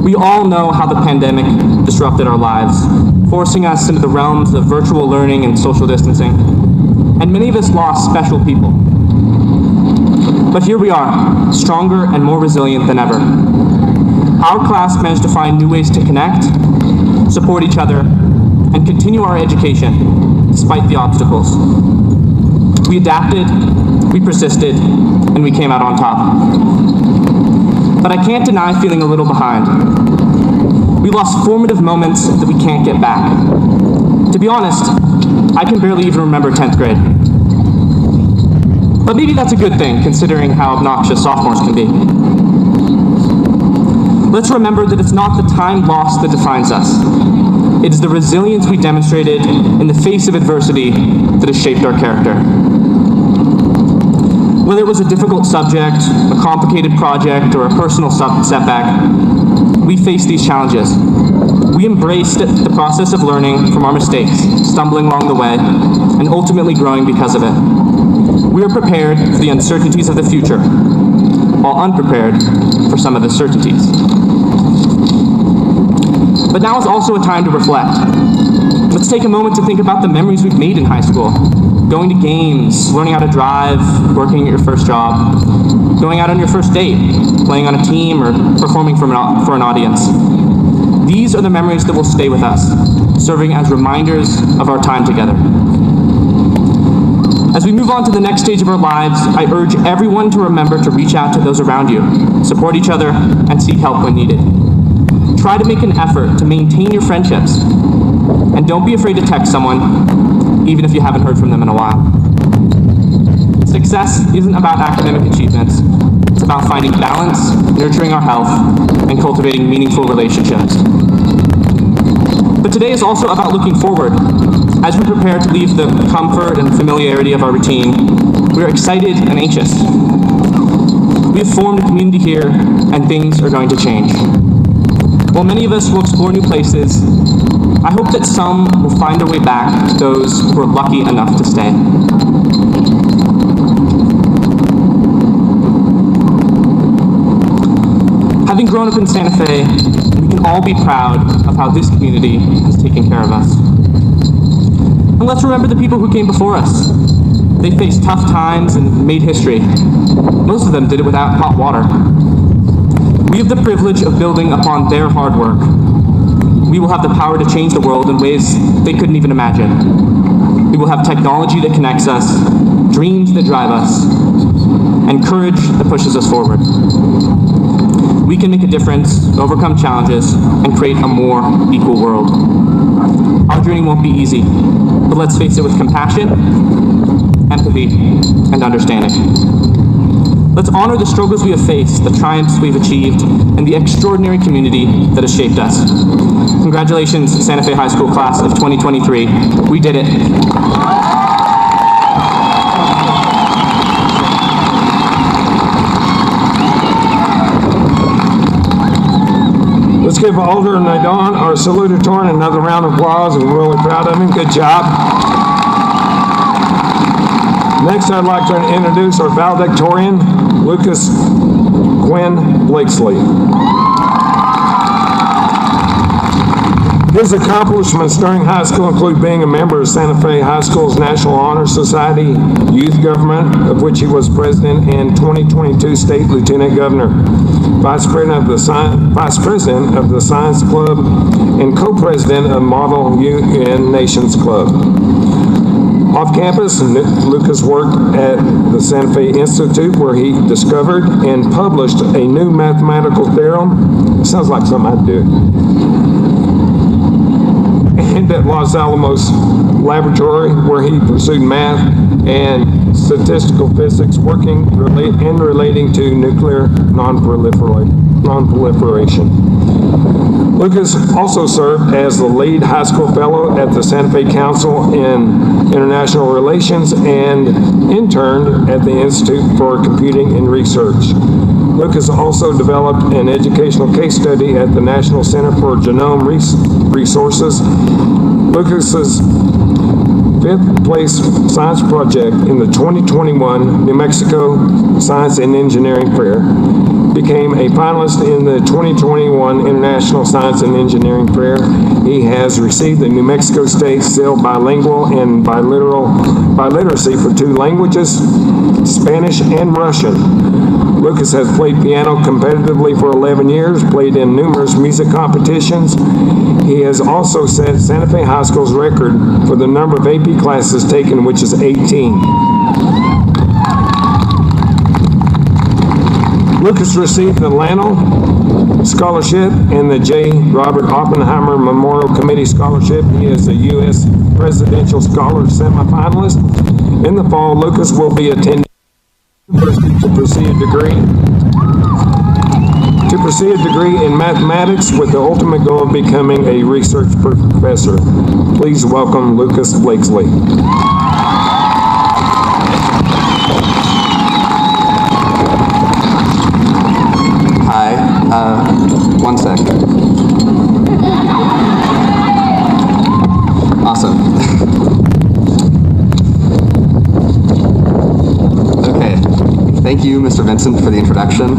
We all know how the pandemic disrupted our lives, forcing us into the realms of virtual learning and social distancing, and many of us lost special people. But here we are, stronger and more resilient than ever. Our class managed to find new ways to connect, support each other, and continue our education despite the obstacles. We adapted, we persisted, and we came out on top. But I can't deny feeling a little behind. We lost formative moments that we can't get back. To be honest, I can barely even remember 10th grade. But maybe that's a good thing, considering how obnoxious sophomores can be. Let's remember that it's not the time lost that defines us. It is the resilience we demonstrated in the face of adversity that has shaped our character. Whether it was a difficult subject, a complicated project, or a personal setback, we faced these challenges. We embraced the process of learning from our mistakes, stumbling along the way, and ultimately growing because of it. We are prepared for the uncertainties of the future, while unprepared for some of the certainties. But now is also a time to reflect. Let's take a moment to think about the memories we've made in high school. Going to games, learning how to drive, working at your first job, going out on your first date, playing on a team, or performing for an audience. These are the memories that will stay with us, serving as reminders of our time together. As we move on to the next stage of our lives, I urge everyone to remember to reach out to those around you, support each other, and seek help when needed. Try to make an effort to maintain your friendships, and don't be afraid to text someone, even if you haven't heard from them in a while. Success isn't about academic achievements. It's about finding balance, nurturing our health, and cultivating meaningful relationships. But today is also about looking forward. As we prepare to leave the comfort and familiarity of our routine, we are excited and anxious. We have formed a community here, and things are going to change. While many of us will explore new places, I hope that some will find their way back to those who are lucky enough to stay. Having grown up in Santa Fe, and we can all be proud of how this community has taken care of us. And let's remember the people who came before us. They faced tough times and made history. Most of them did it without hot water. We have the privilege of building upon their hard work. We will have the power to change the world in ways they couldn't even imagine. We will have technology that connects us, dreams that drive us, and courage that pushes us forward. We can make a difference, overcome challenges, and create a more equal world. Our journey won't be easy, but let's face it with compassion, empathy, and understanding. Let's honor the struggles we have faced, the triumphs we've achieved, and the extraordinary community that has shaped us. Congratulations, Santa Fe High School class of 2023. We did it. Let's give Alder Nidon, our salutatorian, another round of applause. We're really proud of him. Good job. Next, I'd like to introduce our valedictorian, Lucas Quinn Blakesley. His accomplishments during high school include being a member of Santa Fe High School's National Honor Society Youth Government, of which he was president and 2022 State Lieutenant Governor, Vice President of the Science Club, and Co-President of Model UN Nations Club. Off campus, Lucas worked at the Santa Fe Institute, where he discovered and published a new mathematical theorem. It sounds like something I'd do. And at Los Alamos Laboratory, where he pursued math and statistical physics, working and relating to nuclear non-proliferation. Lucas also served as the lead high school fellow at the Santa Fe Council in International Relations and interned at the Institute for Computing and Research. Lucas also developed an educational case study at the National Center for Genome Resources. Lucas's fifth place science project in the 2021 New Mexico Science and Engineering Fair became a finalist in the 2021 International Science and Engineering Fair. He has received the New Mexico State SIL Bilingual and Biliteracy for 2 languages, Spanish and Russian. Lucas has played piano competitively for 11 years, played in numerous music competitions. He has also set Santa Fe High School's record for the number of AP classes taken, which is 18. Lucas received the Lano Scholarship and the J. Robert Oppenheimer Memorial Committee Scholarship. He is a U.S. Presidential Scholar semifinalist. In the fall, Lucas will be attending to pursue a degree in mathematics with the ultimate goal of becoming a research professor. Please welcome Lucas Blakesley. Hi, one sec. Awesome. Okay, thank you, Mr. Vincent, for the introduction.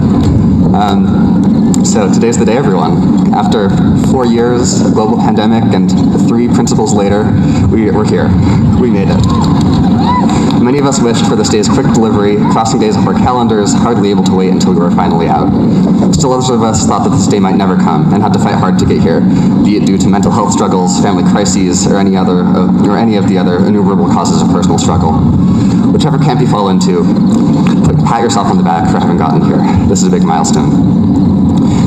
So today's the day, everyone. After 4 years, a global pandemic, and 3 principals later, we're here. We made it. Many of us wished for this day's quick delivery, crossing days off our calendars, hardly able to wait until we were finally out. Still others of us thought that this day might never come and had to fight hard to get here, be it due to mental health struggles, family crises, or any of the other innumerable causes of personal struggle. Whichever camp you fall into, pat yourself on the back for having gotten here. This is a big milestone.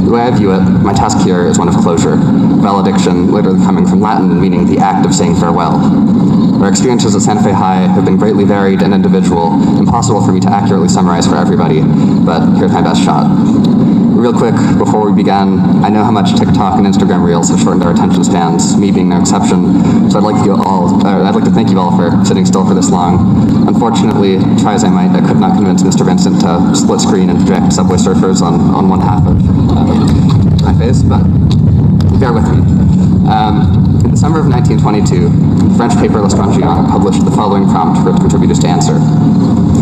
The way I view it, my task here is one of closure. Valediction literally coming from Latin and meaning the act of saying farewell. Our experiences at Santa Fe High have been greatly varied and individual, impossible for me to accurately summarize for everybody, but here's my best shot. Real quick, before we begin, I know how much TikTok and Instagram Reels have shortened our attention spans, me being no exception, so I'd like to thank you all for sitting still for this long. Unfortunately, try as I might, I could not convince Mr. Vincent to split screen and project Subway Surfers on one half of my face, but bear with me. In the summer of 1922, the French paper L'Estrangeon published the following prompt for contributors to answer.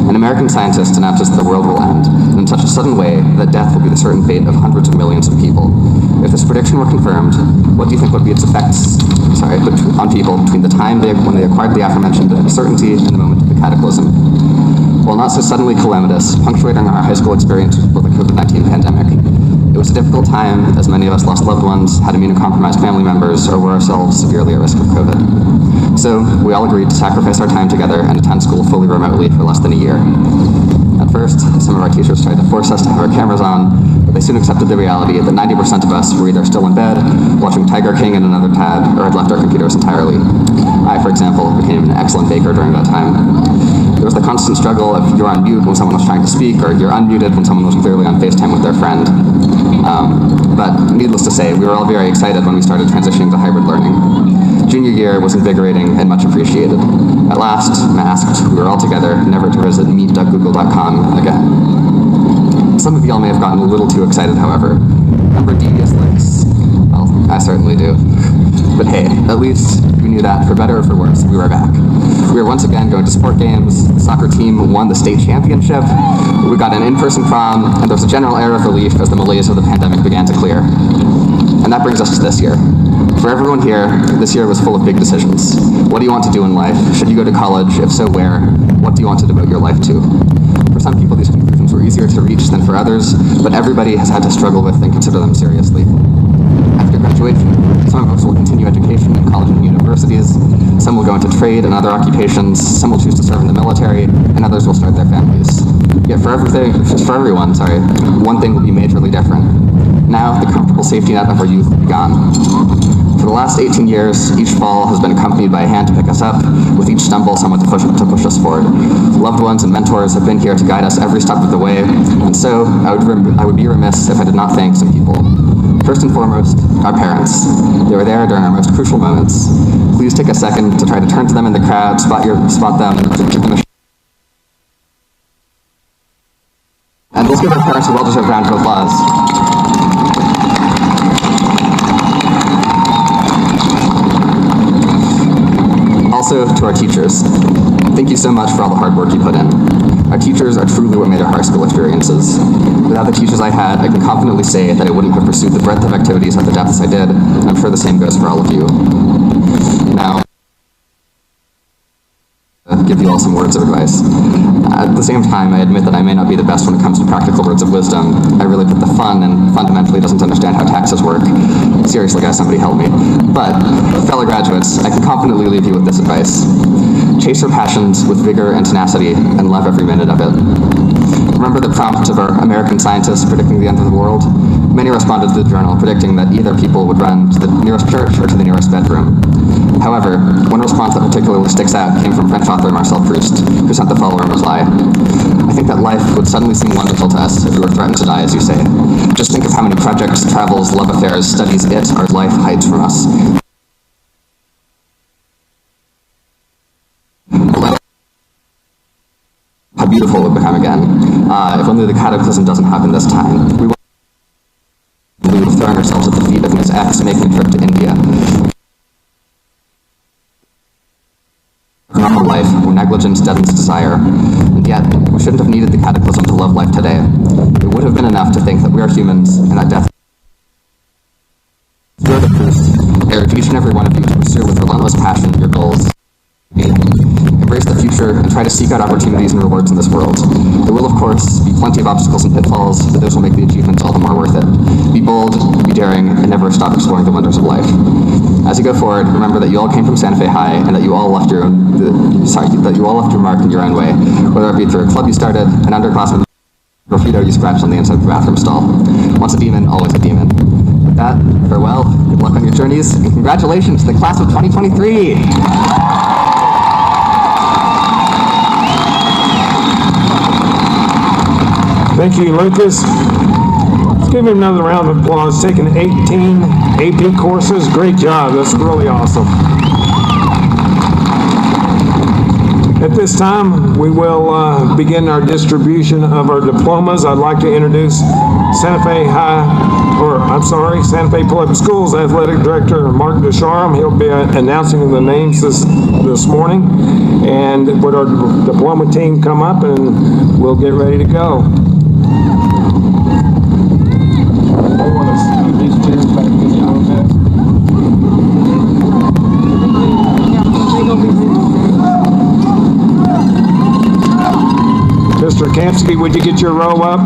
An American scientist announces that the world will end, and in such sudden way that death will be the certain fate of hundreds of millions of people. If this prediction were confirmed, what do you think would be its effects on people between the time when they acquired the aforementioned certainty and the moment of the cataclysm? While not so suddenly calamitous, punctuating our high school experience with the COVID-19 pandemic, it was a difficult time as many of us lost loved ones, had immunocompromised family members, or were ourselves severely at risk of COVID. So we all agreed to sacrifice our time together and attend school fully remotely for less than a year. At first, some of our teachers tried to force us to have our cameras on, but they soon accepted the reality that 90% of us were either still in bed, watching Tiger King and another tab, or had left our computers entirely. I, for example, became an excellent baker during that time. There was the constant struggle if you're on mute when someone was trying to speak, or you're unmuted when someone was clearly on FaceTime with their friend. But needless to say, we were all very excited when we started transitioning to hybrid learning. Junior year was invigorating and much appreciated. At last, masked, we were all together, never to visit meet.google.com again. Some of y'all may have gotten a little too excited, however. Remember devious links? Well, I certainly do. But hey, at least we knew that, for better or for worse, we were back. We were once again going to sport games, the soccer team won the state championship, we got an in-person prom, and there was a general air of relief as the malaise of the pandemic began to clear. And that brings us to this year. For everyone here, this year was full of big decisions. What do you want to do in life? Should you go to college? If so, where? What do you want to devote your life to? For some people, these conclusions were easier to reach than for others, but everybody has had to struggle with and consider them seriously. After graduation, some of us will continue education in college and universities, some will go into trade and other occupations, some will choose to serve in the military, and others will start their families. Yet for everyone, one thing will be majorly different. Now, the comfortable safety net of our youth will be gone. For the last 18 years, each fall has been accompanied by a hand to pick us up, with each stumble someone to push us forward. Loved ones and mentors have been here to guide us every step of the way, and so I would be remiss if I did not thank some people. First and foremost, our parents. They were there during our most crucial moments. Please take a second to try to turn to them in the crowd, spot them, and give them a and let's give our parents a well-deserved round of applause. Also, to our teachers, thank you so much for all the hard work you put in. Our teachers are truly what made our high school experiences. Without the teachers I had, I can confidently say that I wouldn't have pursued the breadth of activities at the depths I did, and I'm sure the same goes for all of you. Now, I'll give you all some words of advice. At the same time, I admit that I may not be the best when it comes to practical words of wisdom. I really put the fun and fundamentally doesn't understand how taxes work. Seriously, guys, somebody help me. But, fellow graduates, I can confidently leave you with this advice. Chase your passions with vigor and tenacity, and love every minute of it. Remember the prompt of our American scientists predicting the end of the world? Many responded to the journal predicting that either people would run to the nearest church or to the nearest bedroom. However, one response that particularly sticks out came from French author Marcel Proust, who sent the following reply. I think that life would suddenly seem wonderful to us if we were threatened to die, as you say. Just think of how many projects, travels, love affairs, studies our life hides from us. How beautiful it would become again. If only the cataclysm doesn't happen this time. We would have thrown ourselves at the feet of Ms. X making a trip to India. Normal life, where negligence deadens desire. And yet, we shouldn't have needed the cataclysm to love life today. It would have been enough to think that we are humans, and that death is the proof. I urge each and every one of you to pursue with relentless passion your goals. Embrace the future and try to seek out opportunities and rewards in this world. There will, of course, be plenty of obstacles and pitfalls, but those will make the achievements all the more worth it. Be bold, be daring, and never stop exploring the wonders of life. As you go forward, remember that you all came from Santa Fe High, and that you all left your mark in your own way, whether it be through a club you started, an underclassman graffito you scratched on the inside of the bathroom stall. Once a demon, always a demon. With that, farewell, good luck on your journeys, and congratulations to the class of 2023! Thank you, Lucas. Let's give him another round of applause. Taking 18 AP courses. Great job. That's really awesome. At this time, we will begin our distribution of our diplomas. I'd like to introduce Santa Fe Public Schools Athletic Director Mark Desharm. He'll be announcing the names this morning. And would our diploma team come up and we'll get ready to go. Yansky, would you get your roll up?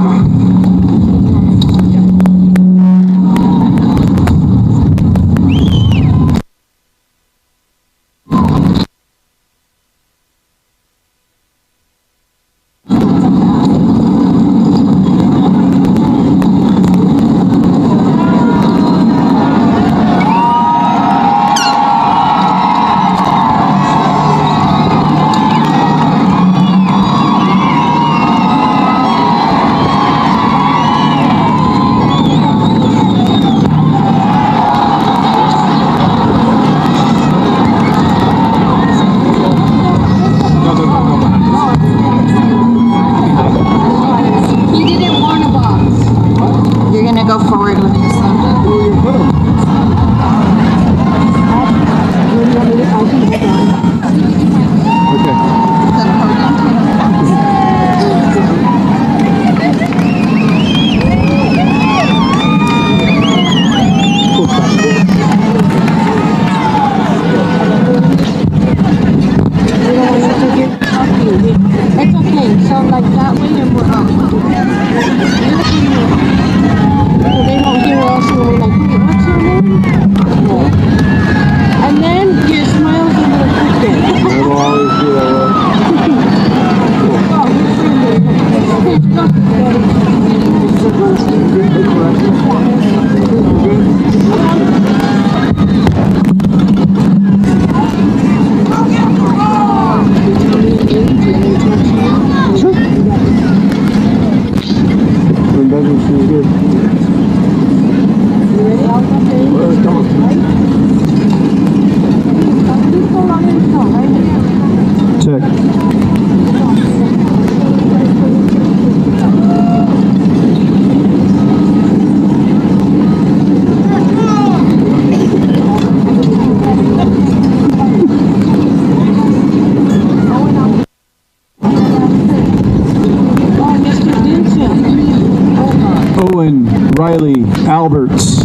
Riley Alberts.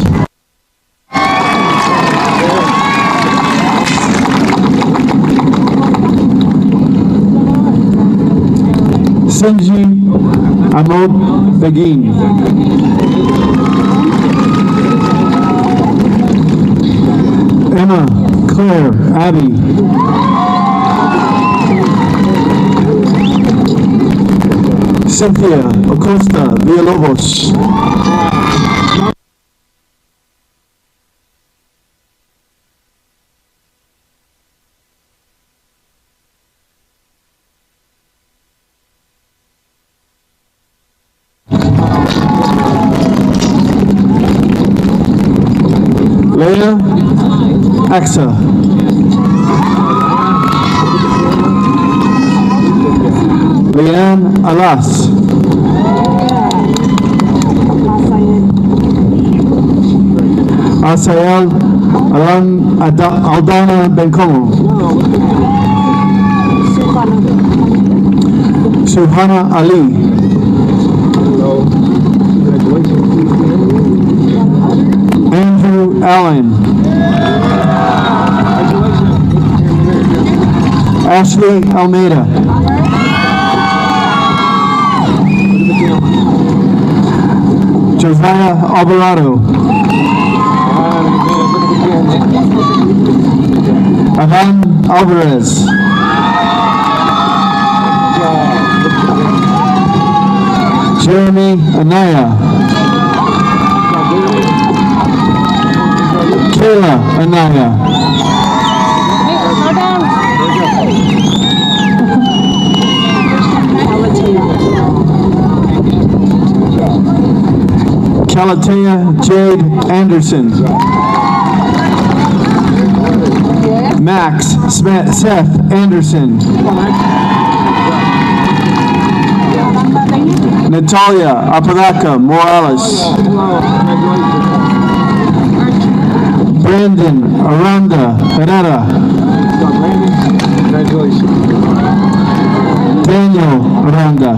Sinji Amod Begin. Emma Claire Abby. Cynthia Acosta Villalobos. Leah Axa. Leanne Alas. Asael Aldana Bencomo. Suhana Ali. Andrew Allen. Ashley Almeida. Josiah Alvarado. Avan Alvarez. Jeremy Anaya. Kayla Anaya. Calatea Jade Anderson. Max Seth Anderson. Natalia Apalaca Morales. Brandon Aranda Herrera. Daniel Aranda.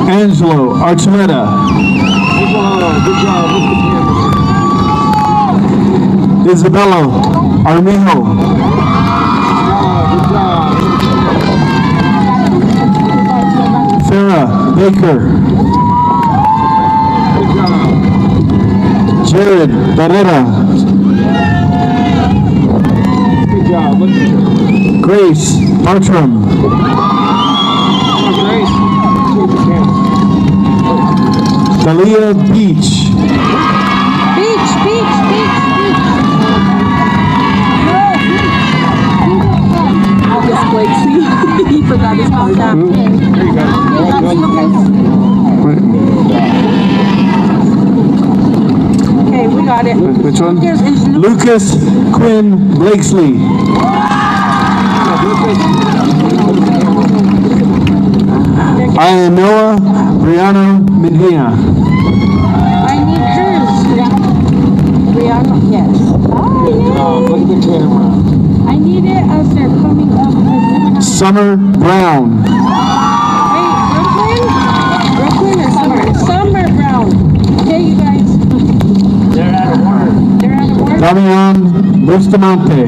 Angelo Archuleta. Isabella Armijo. Baker. Good job. Jared Barrera. Good job. Look at you. Grace Bartram. Oh, Grace. Look at the camera. Dalia Beach. Beach, beach, beach, beach. August Blake, see? He forgot his card. There you go. Okay, we got it. Which one? Lucas Quinn Blakesley. Ianoa Brianna Medina. I need hers. Brianna, yes. Oh, Look at the camera. I need it as they're coming up. Summer Brown. Wait, Brooklyn or Summer? Summer Brown. Okay, you guys. They're out of order. Damian Bustamante.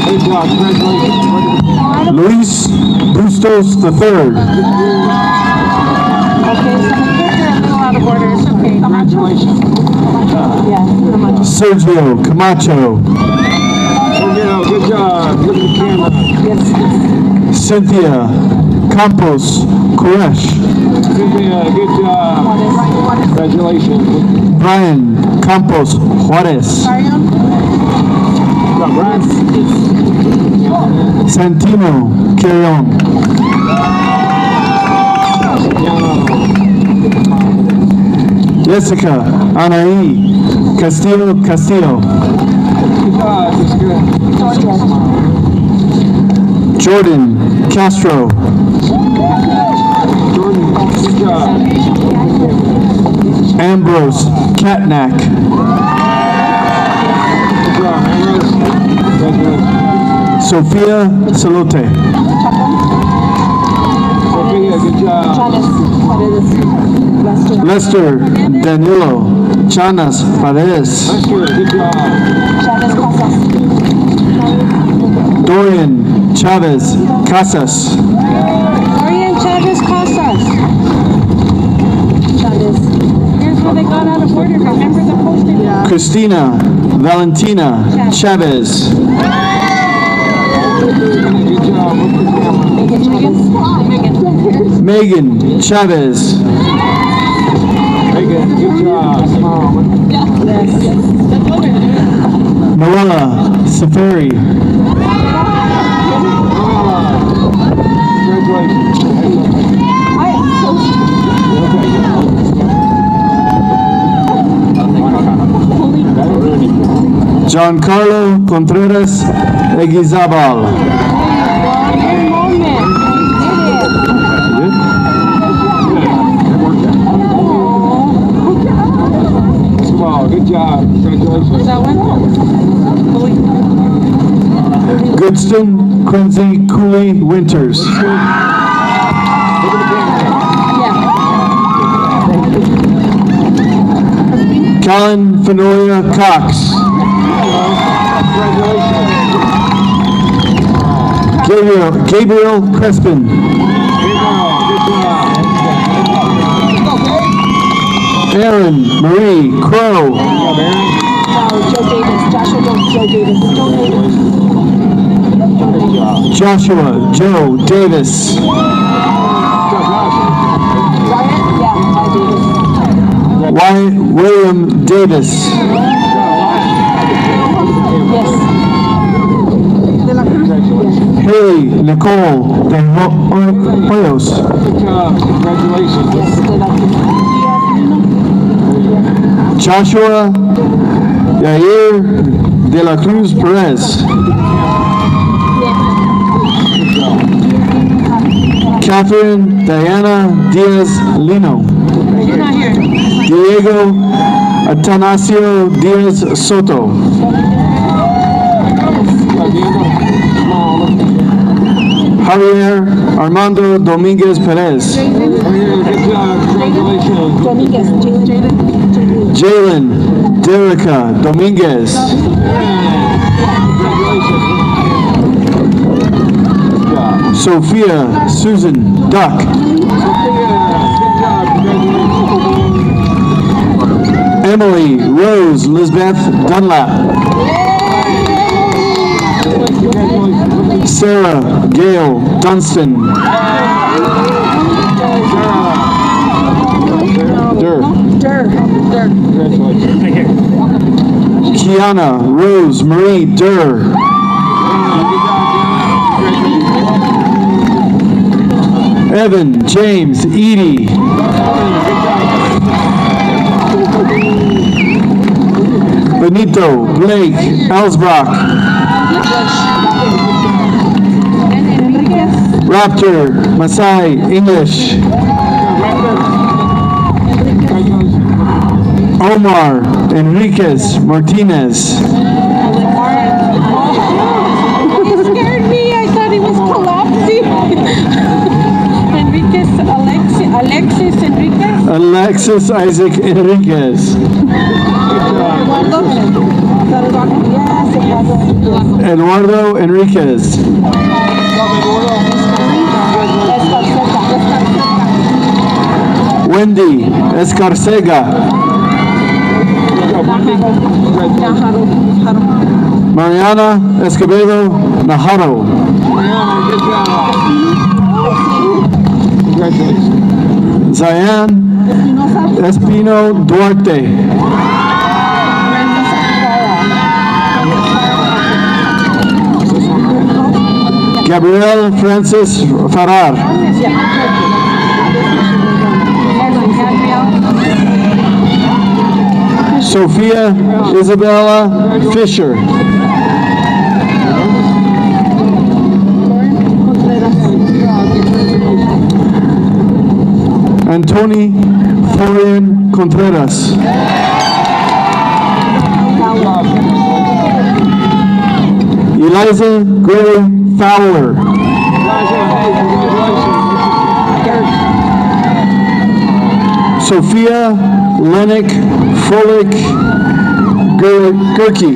Good job. Congratulations. Luis Bustos III. Okay, so the kids are a little out of order. It's okay. Congratulations. Yeah, Camacho. Sergio Camacho. Good job. Look at the camera. Cynthia Campos Koresh. Cynthia, good job. Congratulations. Brian Campos Juarez. Good job, Brian. Santino Carrion. Jessica Anaí Castillo Castillo. Good job. That's good. Jordan Castro. Jordan, good job. Ambrose Katnack. Good job, Ambrose. Congratulations. Sophia Salote. Sophia, good job. Lester Danilo Chanas Paredes. Lester, good job. Dorian Chavez Casas. Dorian Chavez Casas. Here's where they got out of order. Remember the poster? Christina Valentina Chavez. Good job. Look at the camera. Megan Chavez. Megan, good job. Smile. Noella Safari. Giancarlo Contreras Eguizabal. Good job. Congratulations. Goodston Quincy Cooley Winters. Colin Fenoya Cox. Gabriel Crespin. Aaron Marie Crow. Joshua Joe Davis. William Davis. Haley Nicole De Hoyos. Congratulations. Joshua Yair De La Cruz Perez. Catherine Diana Diaz Lino. Diego Atanasio Diaz Soto. Javier Armando Dominguez Perez. Jalen Derica Dominguez. Sophia Susan Duck. Emily Rose Lisbeth Dunlap. Sarah Gail Dunstan. Kiana Rose Marie Durr. Evan James Edie. Benito Blake Elsbrock. Raptor Masai English. Omar Enriquez Martinez. It scared me. I thought it was collapsing. Alexis Enriquez. Alexis Isaac Enriquez. Eduardo Enriquez. Wendy Escarcega. Mariana Escobedo Najarro. Zayan Espino Duarte. Gabriel Francis Farrar. Sophia Isabella Fisher. Antoni Florian Contreras. Eliza Gray Fowler. Sophia Lennox Frolic Gerke.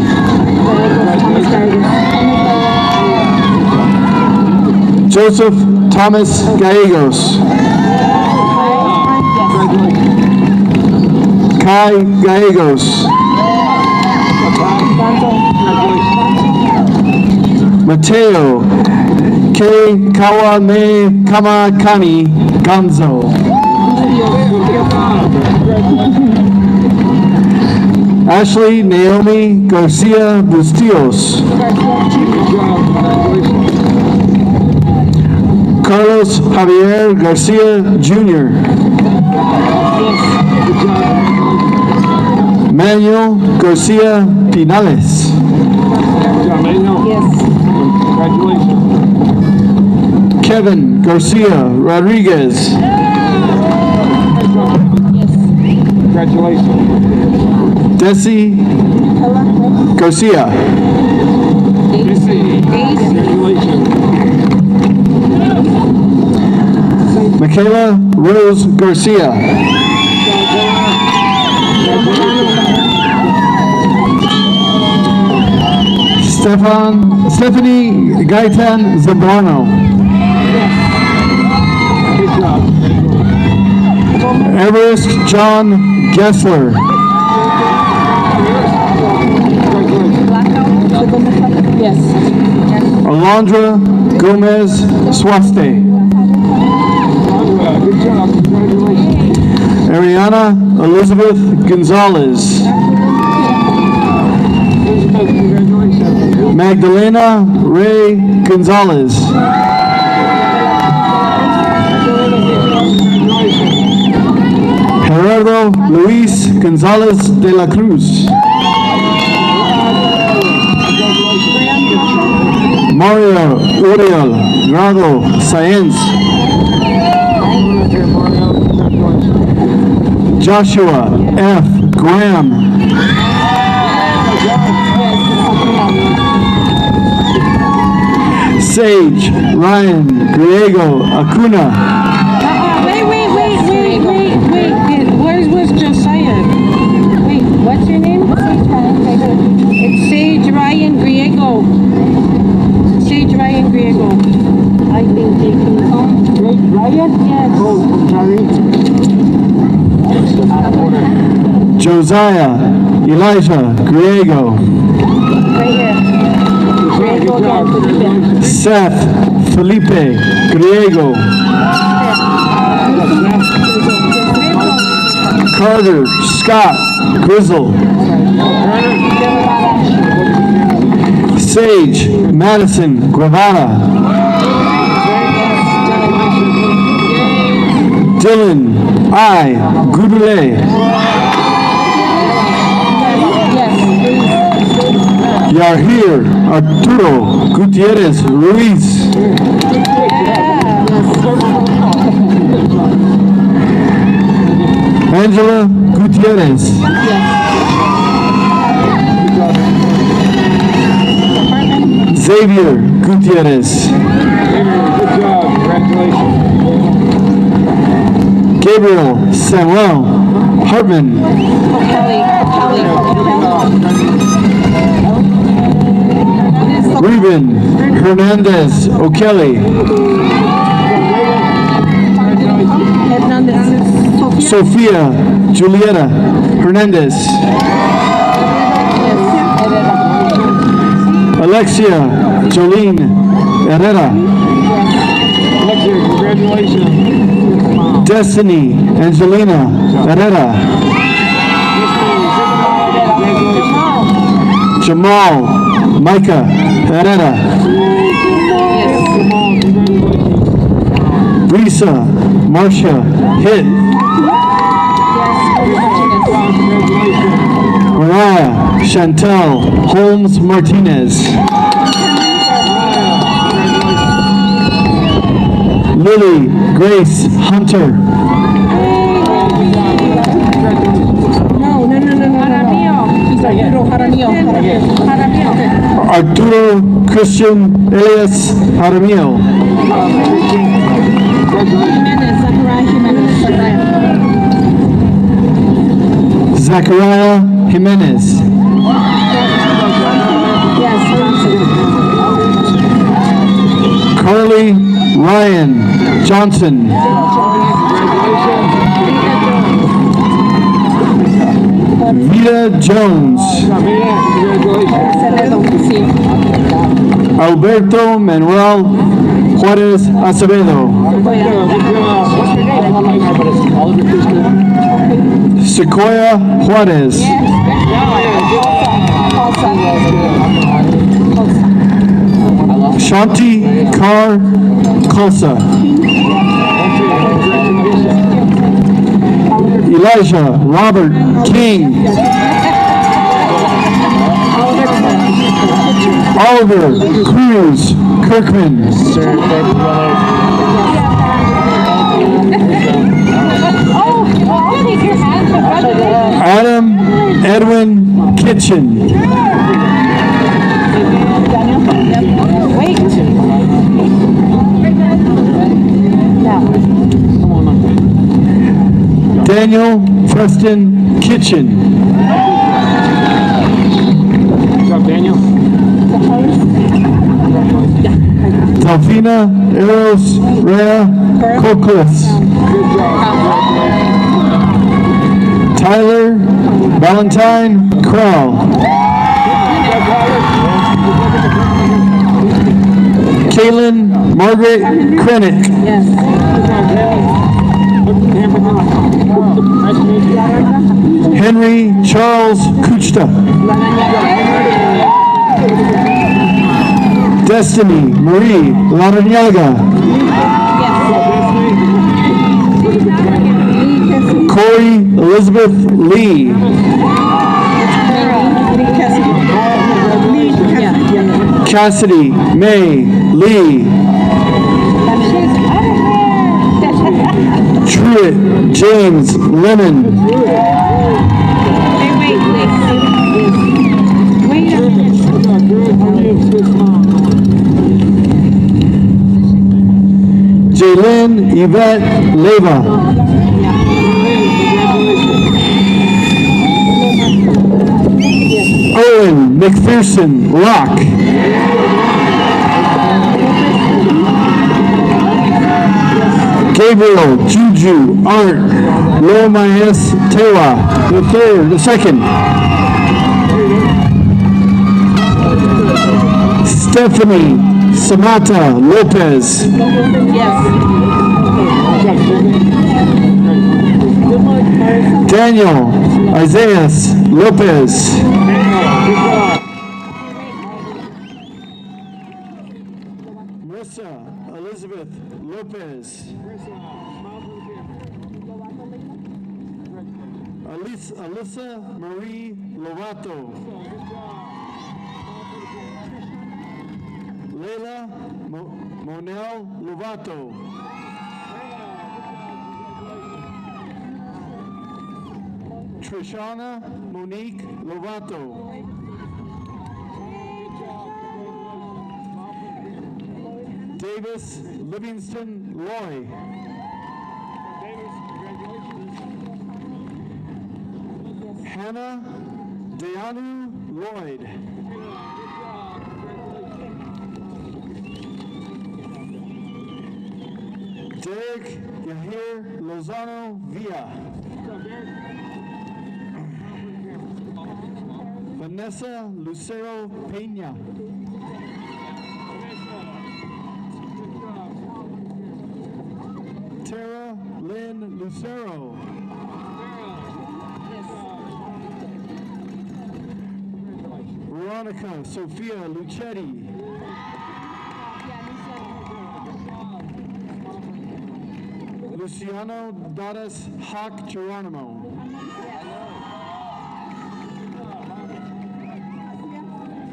Joseph Thomas Gallegos. Kai Gallegos. Mateo K. Kawame Kamakani Gonzo. Ashley Naomi Garcia Bustillos. Carlos Javier Garcia Jr. Manuel Garcia Pinales. Kevin Garcia Rodriguez. Desi Garcia. Michaela Rose Garcia. Stephanie Gaitan Zambrano. Everest John Gessler. Yes. Alondra Gomez Swaste. Ariana Elizabeth Gonzalez. Magdalena Ray Gonzalez. Gerardo Luis Gonzalez de la Cruz. Mario Uriel Grado Sáenz. Joshua F. Graham. Sage Ryan Griego Acuna. Wait. Where's Josiah? Wait, what's your name? It's Sage Ryan Griego. Sage Ryan Griego. I think Josiah Elijah Griego. Seth Felipe Griego. Carter Scott Grizzle. Sage Madison Guevara. Dylan I. Gudule. Yahir Arturo Gutierrez Ruiz. Angela Gutierrez. Xavier Gutierrez. Good job, congratulations. Gabriel Samuel Hartman. Ruben Hernandez O'Kelly. Sofia Julieta Hernandez. Alexia Jolene Herrera. Alexia, congratulations. Destiny Angelina Herrera. Jamal Micah Herrera. Risa Marcia Hitt. Mariah Chantel Holmes Martinez. Lily Grace Hunter. Arturo Christian Elias Jaramillo. Zachariah Jimenez. Carly Ryan Johnson. Vida Jones. Alberto Manuel Juarez Acevedo. Sequoia Juarez. Shanti Carr Kosa. Elijah Robert King. Oliver Cruz Kirkman. Adam Edwin Kitchen. Daniel Preston Kitchen. Good job, Daniel. Delfina Eros Rea Koklis. Good job. Tyler Valentine Krell. Kaylin Margaret Krennick. Henry Charles Kuchta. Destiny Marie Laraniaga. Corey Elizabeth Lee. Cassidy May Lee. Truett James Lemon. Jaylin Yvette Leva. Owen McPherson Locke. Gabriel Juju Art Lomaes Tewa, the second. Stephanie Samata Lopez. Daniel Isaiah Lopez. Marissa Elizabeth Lopez. Alyssa Marie Lovato. Leila Monel Lovato. Trishana Monique Lovato. Davis Livingston Loy. Hannah Deanu Lloyd. Derek Yahir Lozano Villa. Vanessa Lucero Peña. Tara Lynn Lucero. Veronica Sofia Lucetti. Luciano Dadas Hawk Geronimo.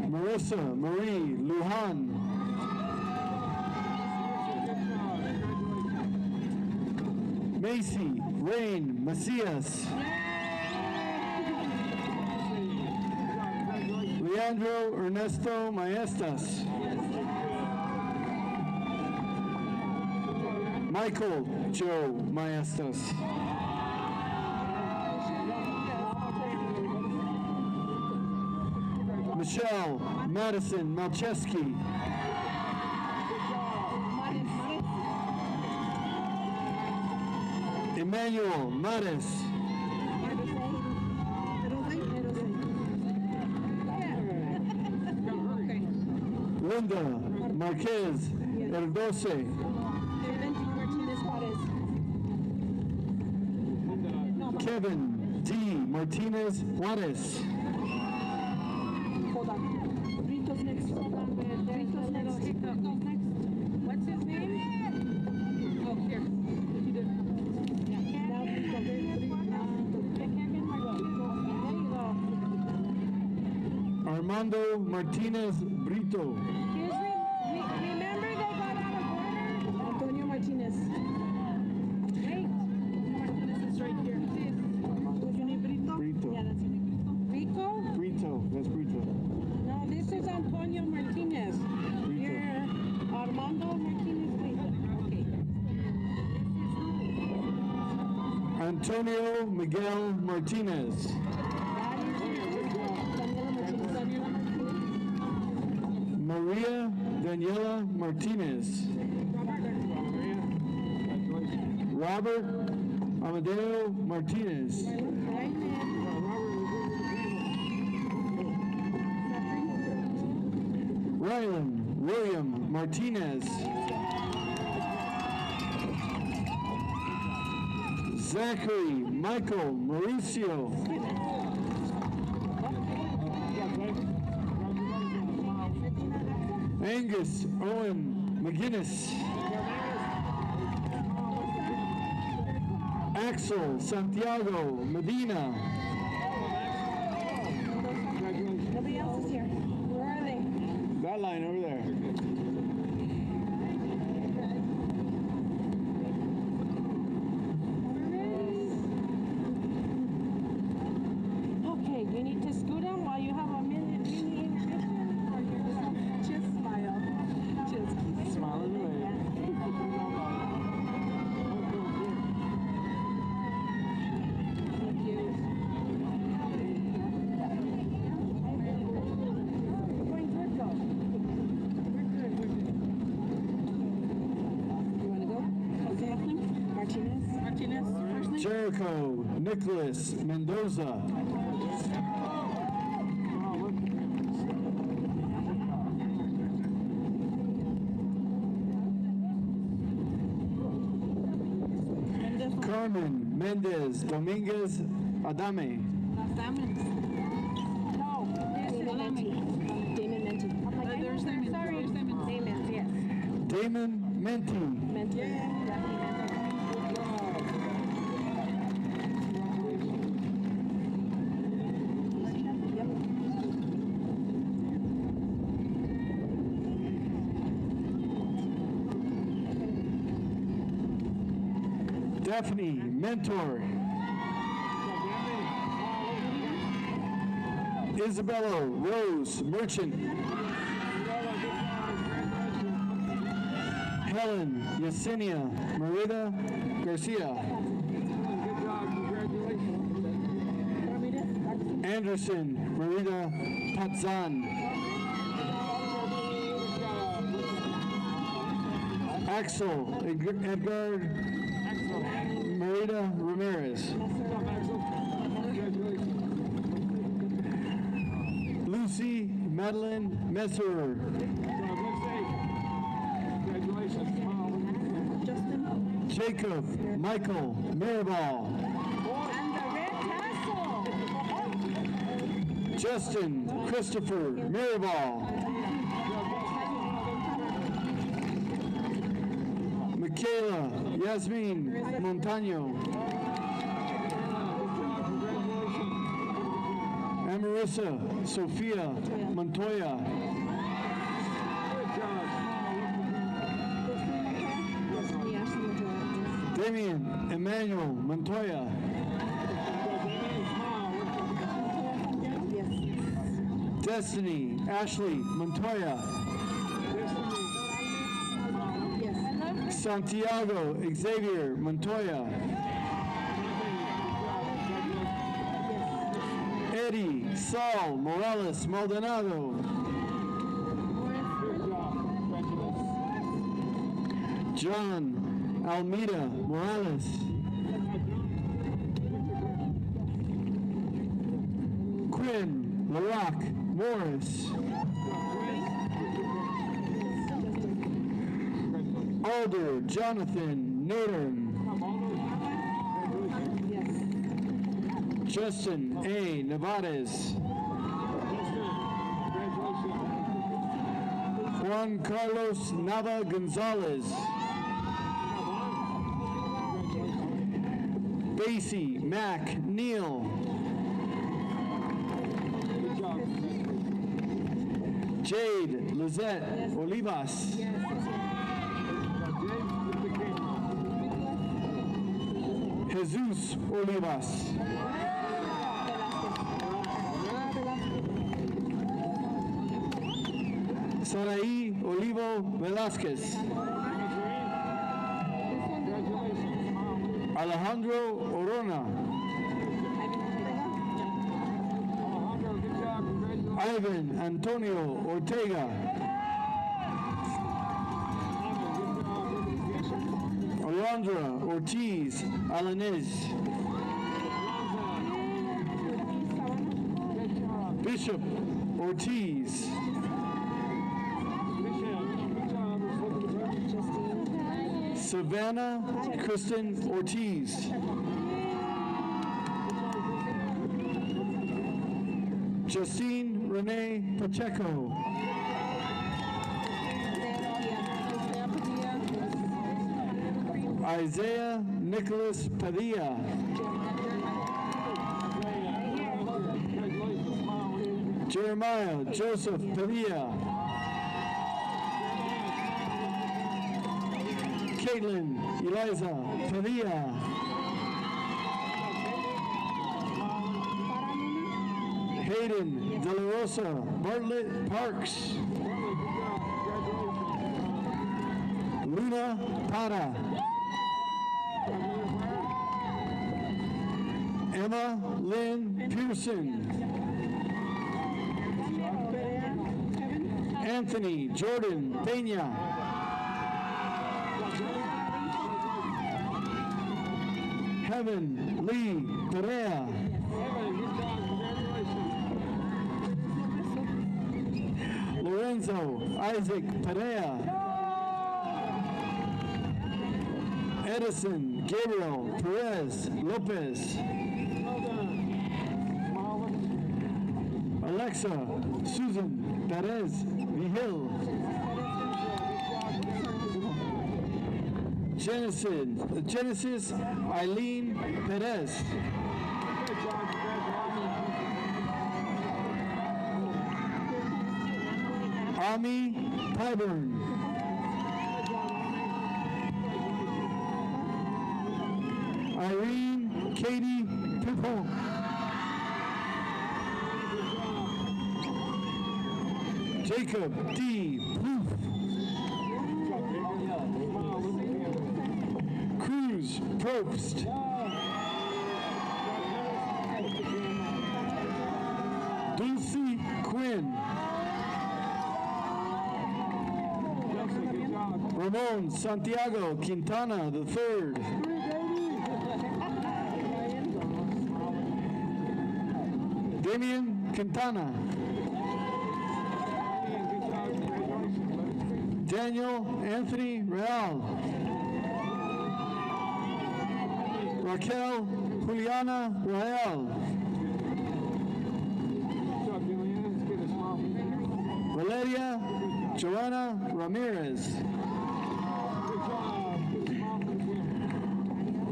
Marissa Marie Lujan. Macy Rain Macias. Leandro Ernesto Maestas. Michael Joe Maestas. Michelle Madison Malcheski. Emmanuel Matis. Linda Marquez Erdose. Kevin D. Martinez Juarez. Hold on. Brito's next. Hold on. Brito's next. What's his name? Oh, here. You did. Yeah. Now Brito. There you go. Armando Martinez Brito. Remember they got out of order? Antonio Martinez. Wait. Martinez is right here. Who's your name, Brito? Brito. Yeah, that's your name, Brito. Brito? Brito, that's Brito. No, this is Antonio Martinez. You're Armando Martinez Brito. Okay. Antonio Miguel Martinez. That is Daniela Martinez. Maria Daniela Martinez. Robert Amadeo Martinez. Rylan William Martinez. Zachary Michael Mauricio. Angus Owen McGinnis. Axel Santiago Medina. Nobody else is here. Where are they? That line over there. Okay, you need to scoot them while you have a mini intermission, or you're just smile. Just keep smiling away. Thank you. Jericho Nicholas Mendoza. Carmen Mendez Dominguez Adame. Damon. No. Damon Menti. There's Damon. Sorry. There's Damon. Damon, yes. Damon Menti. Menti. Daphne Mentor. Isabella Rose Merchant. Helen Yesenia Marita Garcia. Anderson Marita Patzan. Axel Edgar Marita Ramirez. Lucy Madeline Messerer. Jacob Michael Mirabal. And the red tassel. Justin Christopher Mirabal. Michaela Yasmin Montano. Amarissa Sophia Montoya. Damian Emmanuel Montoya. Destiny Ashley Montoya. Santiago Xavier Montoya. Eddie Saul Morales Maldonado. John Almeida Morales. Quinn LaRock Morris. Alder Jonathan Norton. Justin A. Nevarez. Juan Carlos Nava Gonzalez. Basie Mac Neal. Jade Lizette Olivas. Jesus Olivas. Saraí Olivo Velázquez. Alejandro Orona. Ivan Antonio Ortega. Alondra Ortiz Alanez. Bishop Ortiz. Savannah Kristen Ortiz. Justine Renee Pacheco. Isaiah Nicholas Padilla. Jeremiah Joseph Padilla. Caitlin Eliza Padilla. Hayden De La Rosa Bartlett Parks. Luna Para. Emma Lynn Pearson. Anthony Jordan Peña. Heaven Lee Perea. Lorenzo Isaac Perea. Edison Gabriel Perez Lopez. Alexa Susan Perez Vigil. Genesis Eileen Perez. Ami Pyburn. Irene Katie Pipon. Jacob D. Poof. Cruz Probst. Dulcie Quinn. Ramon Santiago Quintana III. Damian Quintana. Daniel Anthony Real. Raquel Juliana Real. Valeria Joanna Ramirez.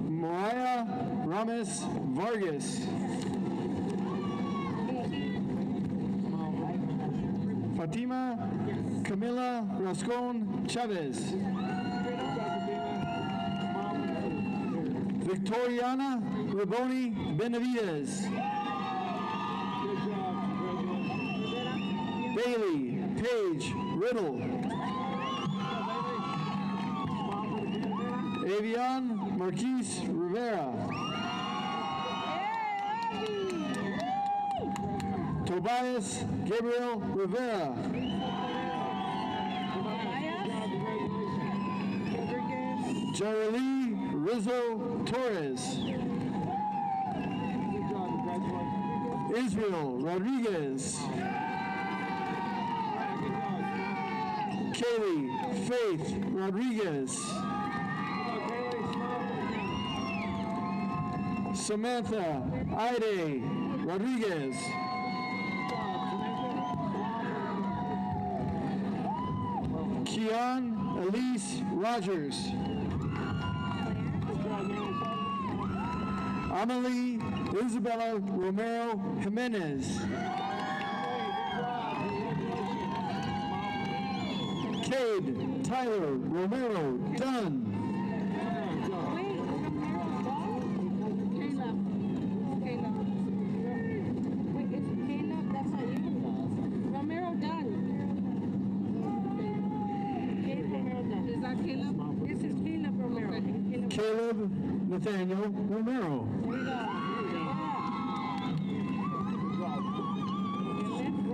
Mariah Ramis Vargas. Fatima Camila Rascon Chavez. Victoriana Raboni Benavides. Bailey Paige Riddle. Avian Marquise Rivera. Tobias Gabriel Rivera. Jaralee Rizzo Torres. Israel Rodriguez. Kaylee Faith Rodriguez. Samantha Ide Rodriguez. Keon Elise Rogers. Amelie Isabella Romero Jimenez. Cade Tyler Romero Dunn. Romero Dunn. Is that Caleb? This is Caleb Romero. Caleb Nathaniel Romero.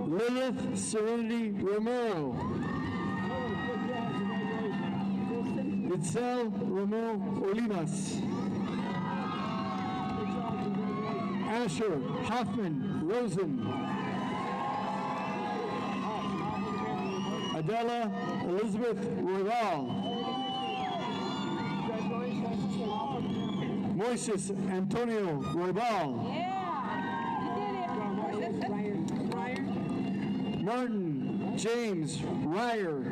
Lilith Serenity Romero. Itzel Romero Olivas. Asher Hoffman Rosen. Adela Elizabeth Royal. Moises Antonio Roybal. Martin James Ryer.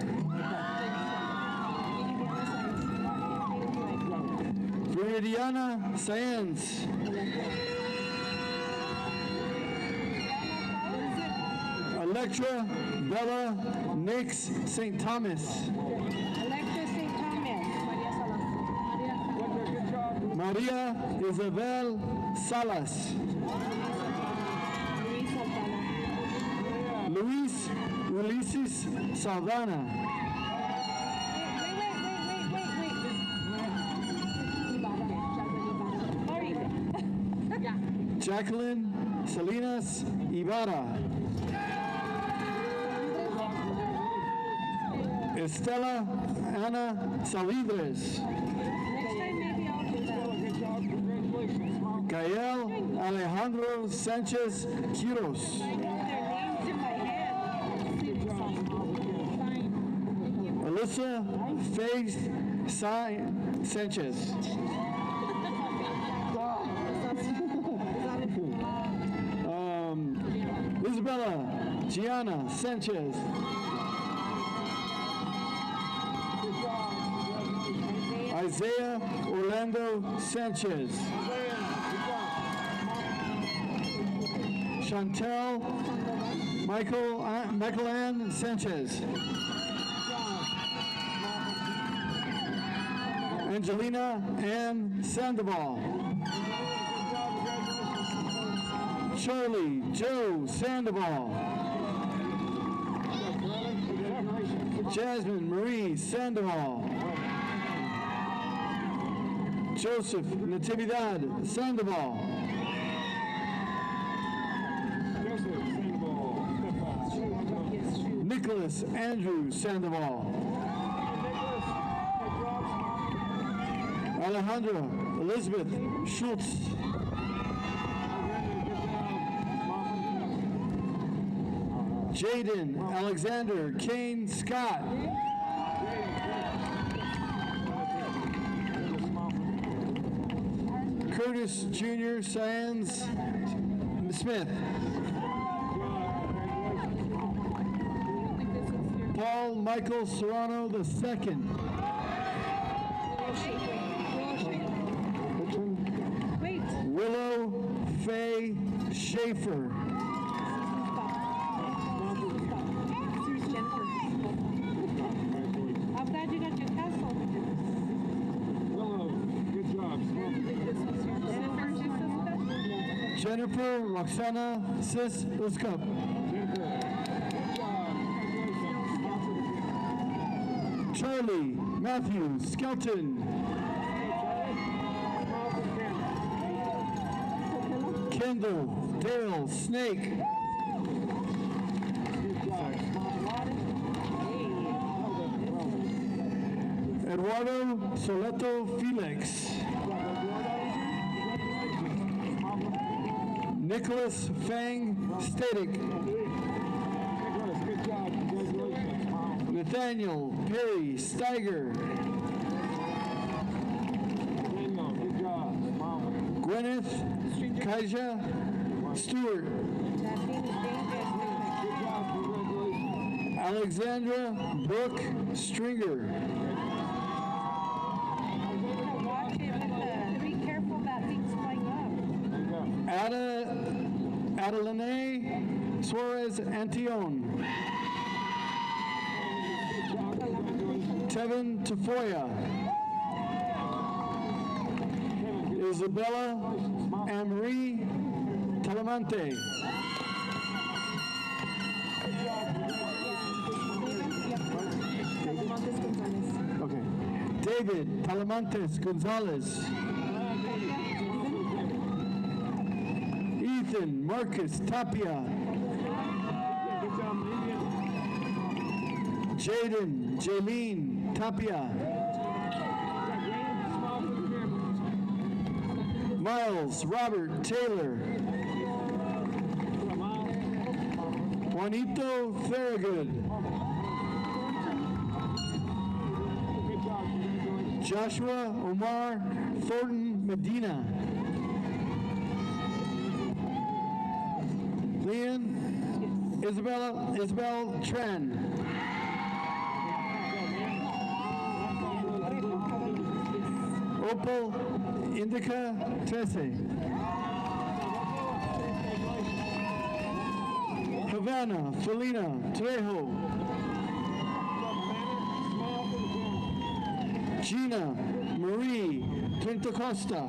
Viridiana Sands. Electra Bella Nix St. Thomas. Electra St. Thomas. Maria Isabel Salas. Luis Ulises Saldana. Jacqueline Salinas Ibarra. Estela Ana Salitres. Next time maybe I'll do that. Gael Alejandro Sanchez Quiros. I know their names in my head. Sign. Alyssa Faith Sanchez. Isabella Gianna Sanchez. Isaiah Orlando Sanchez. Chantel Michael Ann Sanchez. Angelina Ann Sandoval. Charlie Joe Sandoval. Jasmine Marie Sandoval. Joseph Natividad Sandoval. Nicholas Andrew Sandoval. Alejandra Elizabeth Schultz. Jaden Alexander Kane Scott. Curtis Jr. Sands Smith. Paul Michael Serrano II. Wait. Willow Faye Schaefer. Here's Jennifer. I'm glad you got your castle. Hello, good job. Jennifer Roxana Sis Uskup. Charlie Matthew Skelton. Kendall Dale Snake. Eduardo Soleto Felix. Nicholas Fang Static. Good job. Congratulations. Nathaniel Perry Steiger. Daniel, good job. Gwyneth Kaija Stewart. Good job. Congratulations. Alexandra Brooke Stringer. Watch it. Be careful about things flying up. Adeline Suarez Antion. Tevin Tafoya. Isabella Anne-Marie Talamante. Okay. David Talamantes Gonzalez. Ethan Marcus Tapia. Jaden Jaylene Tapia. Miles Robert Taylor. Juanito Thorogood. Joshua Omar Thornton Medina. Leon Isabel Tran. Opal Indica Trece. Havana Felina Trejo. Gina Marie Trentacosta.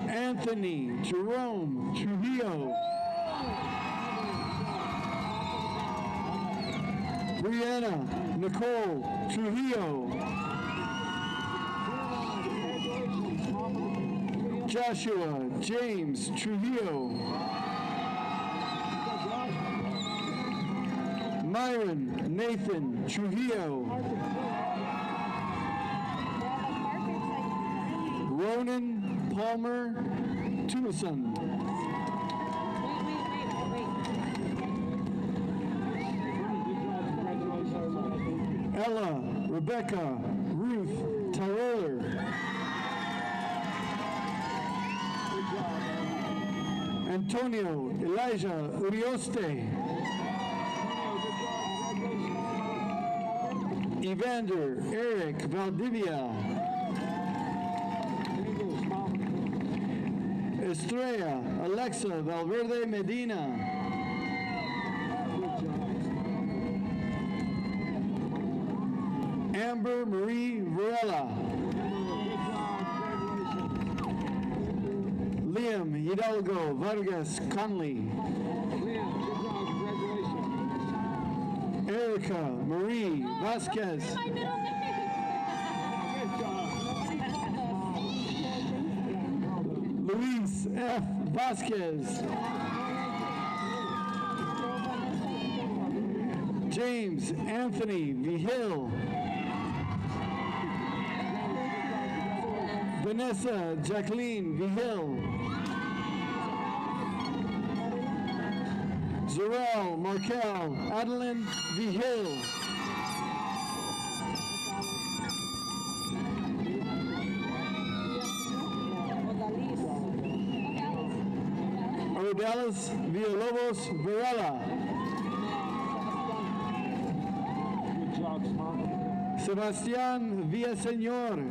Anthony Jerome Trujillo. Brianna Nicole Trujillo. Joshua James Trujillo. Myron Nathan Trujillo. Ronan Palmer Tumason. Ella Rebecca Ruth Tyler. Antonio Elijah Urioste. Evander Eric Valdivia. Estrella Alexa Valverde Medina. Amber Marie Varela. Liam Hidalgo Vargas Conley. Erica Marie Vasquez. Luis F. Vasquez. James Anthony Vigil. Vanessa Jacqueline Vigil. Zorel Markel Adeline Vigil. Odalis Villalobos Varela. Sebastián Villaseñor.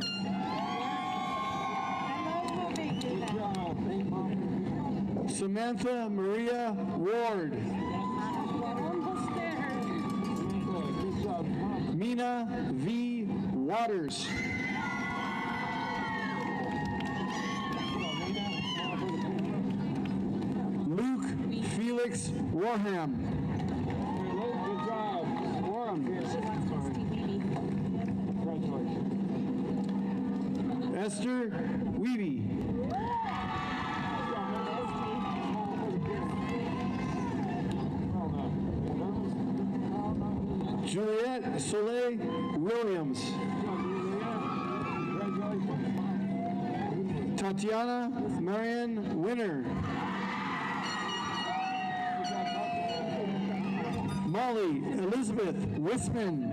Samantha Maria Ward. Mina V. Waters. Luke Felix Warham. Good job. Warham. Esther Weeby. Juliette Soleil Williams. Tatiana Marian Winner. Molly Elizabeth Wisman.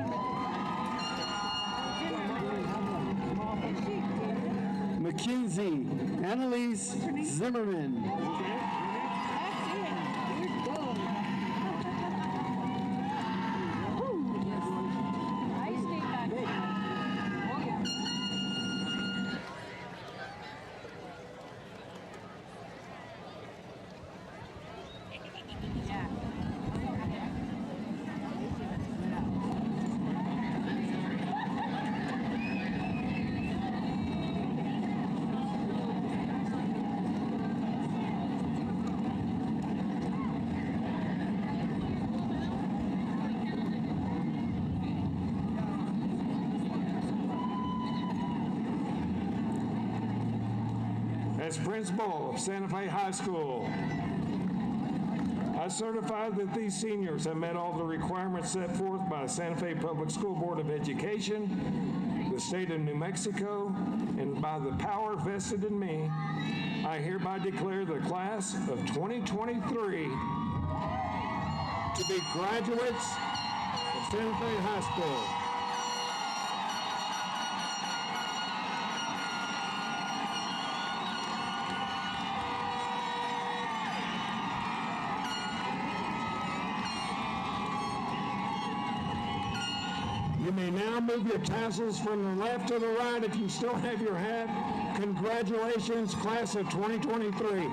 Mackenzie Annalise Zimmerman. As principal of Santa Fe High School, I certify that these seniors have met all the requirements set forth by the Santa Fe Public School Board of Education, the state of New Mexico, and by the power vested in me, I hereby declare the class of 2023 to be graduates of Santa Fe High School. You may now move your tassels from the left to the right if you still have your hat. Congratulations, class of 2023.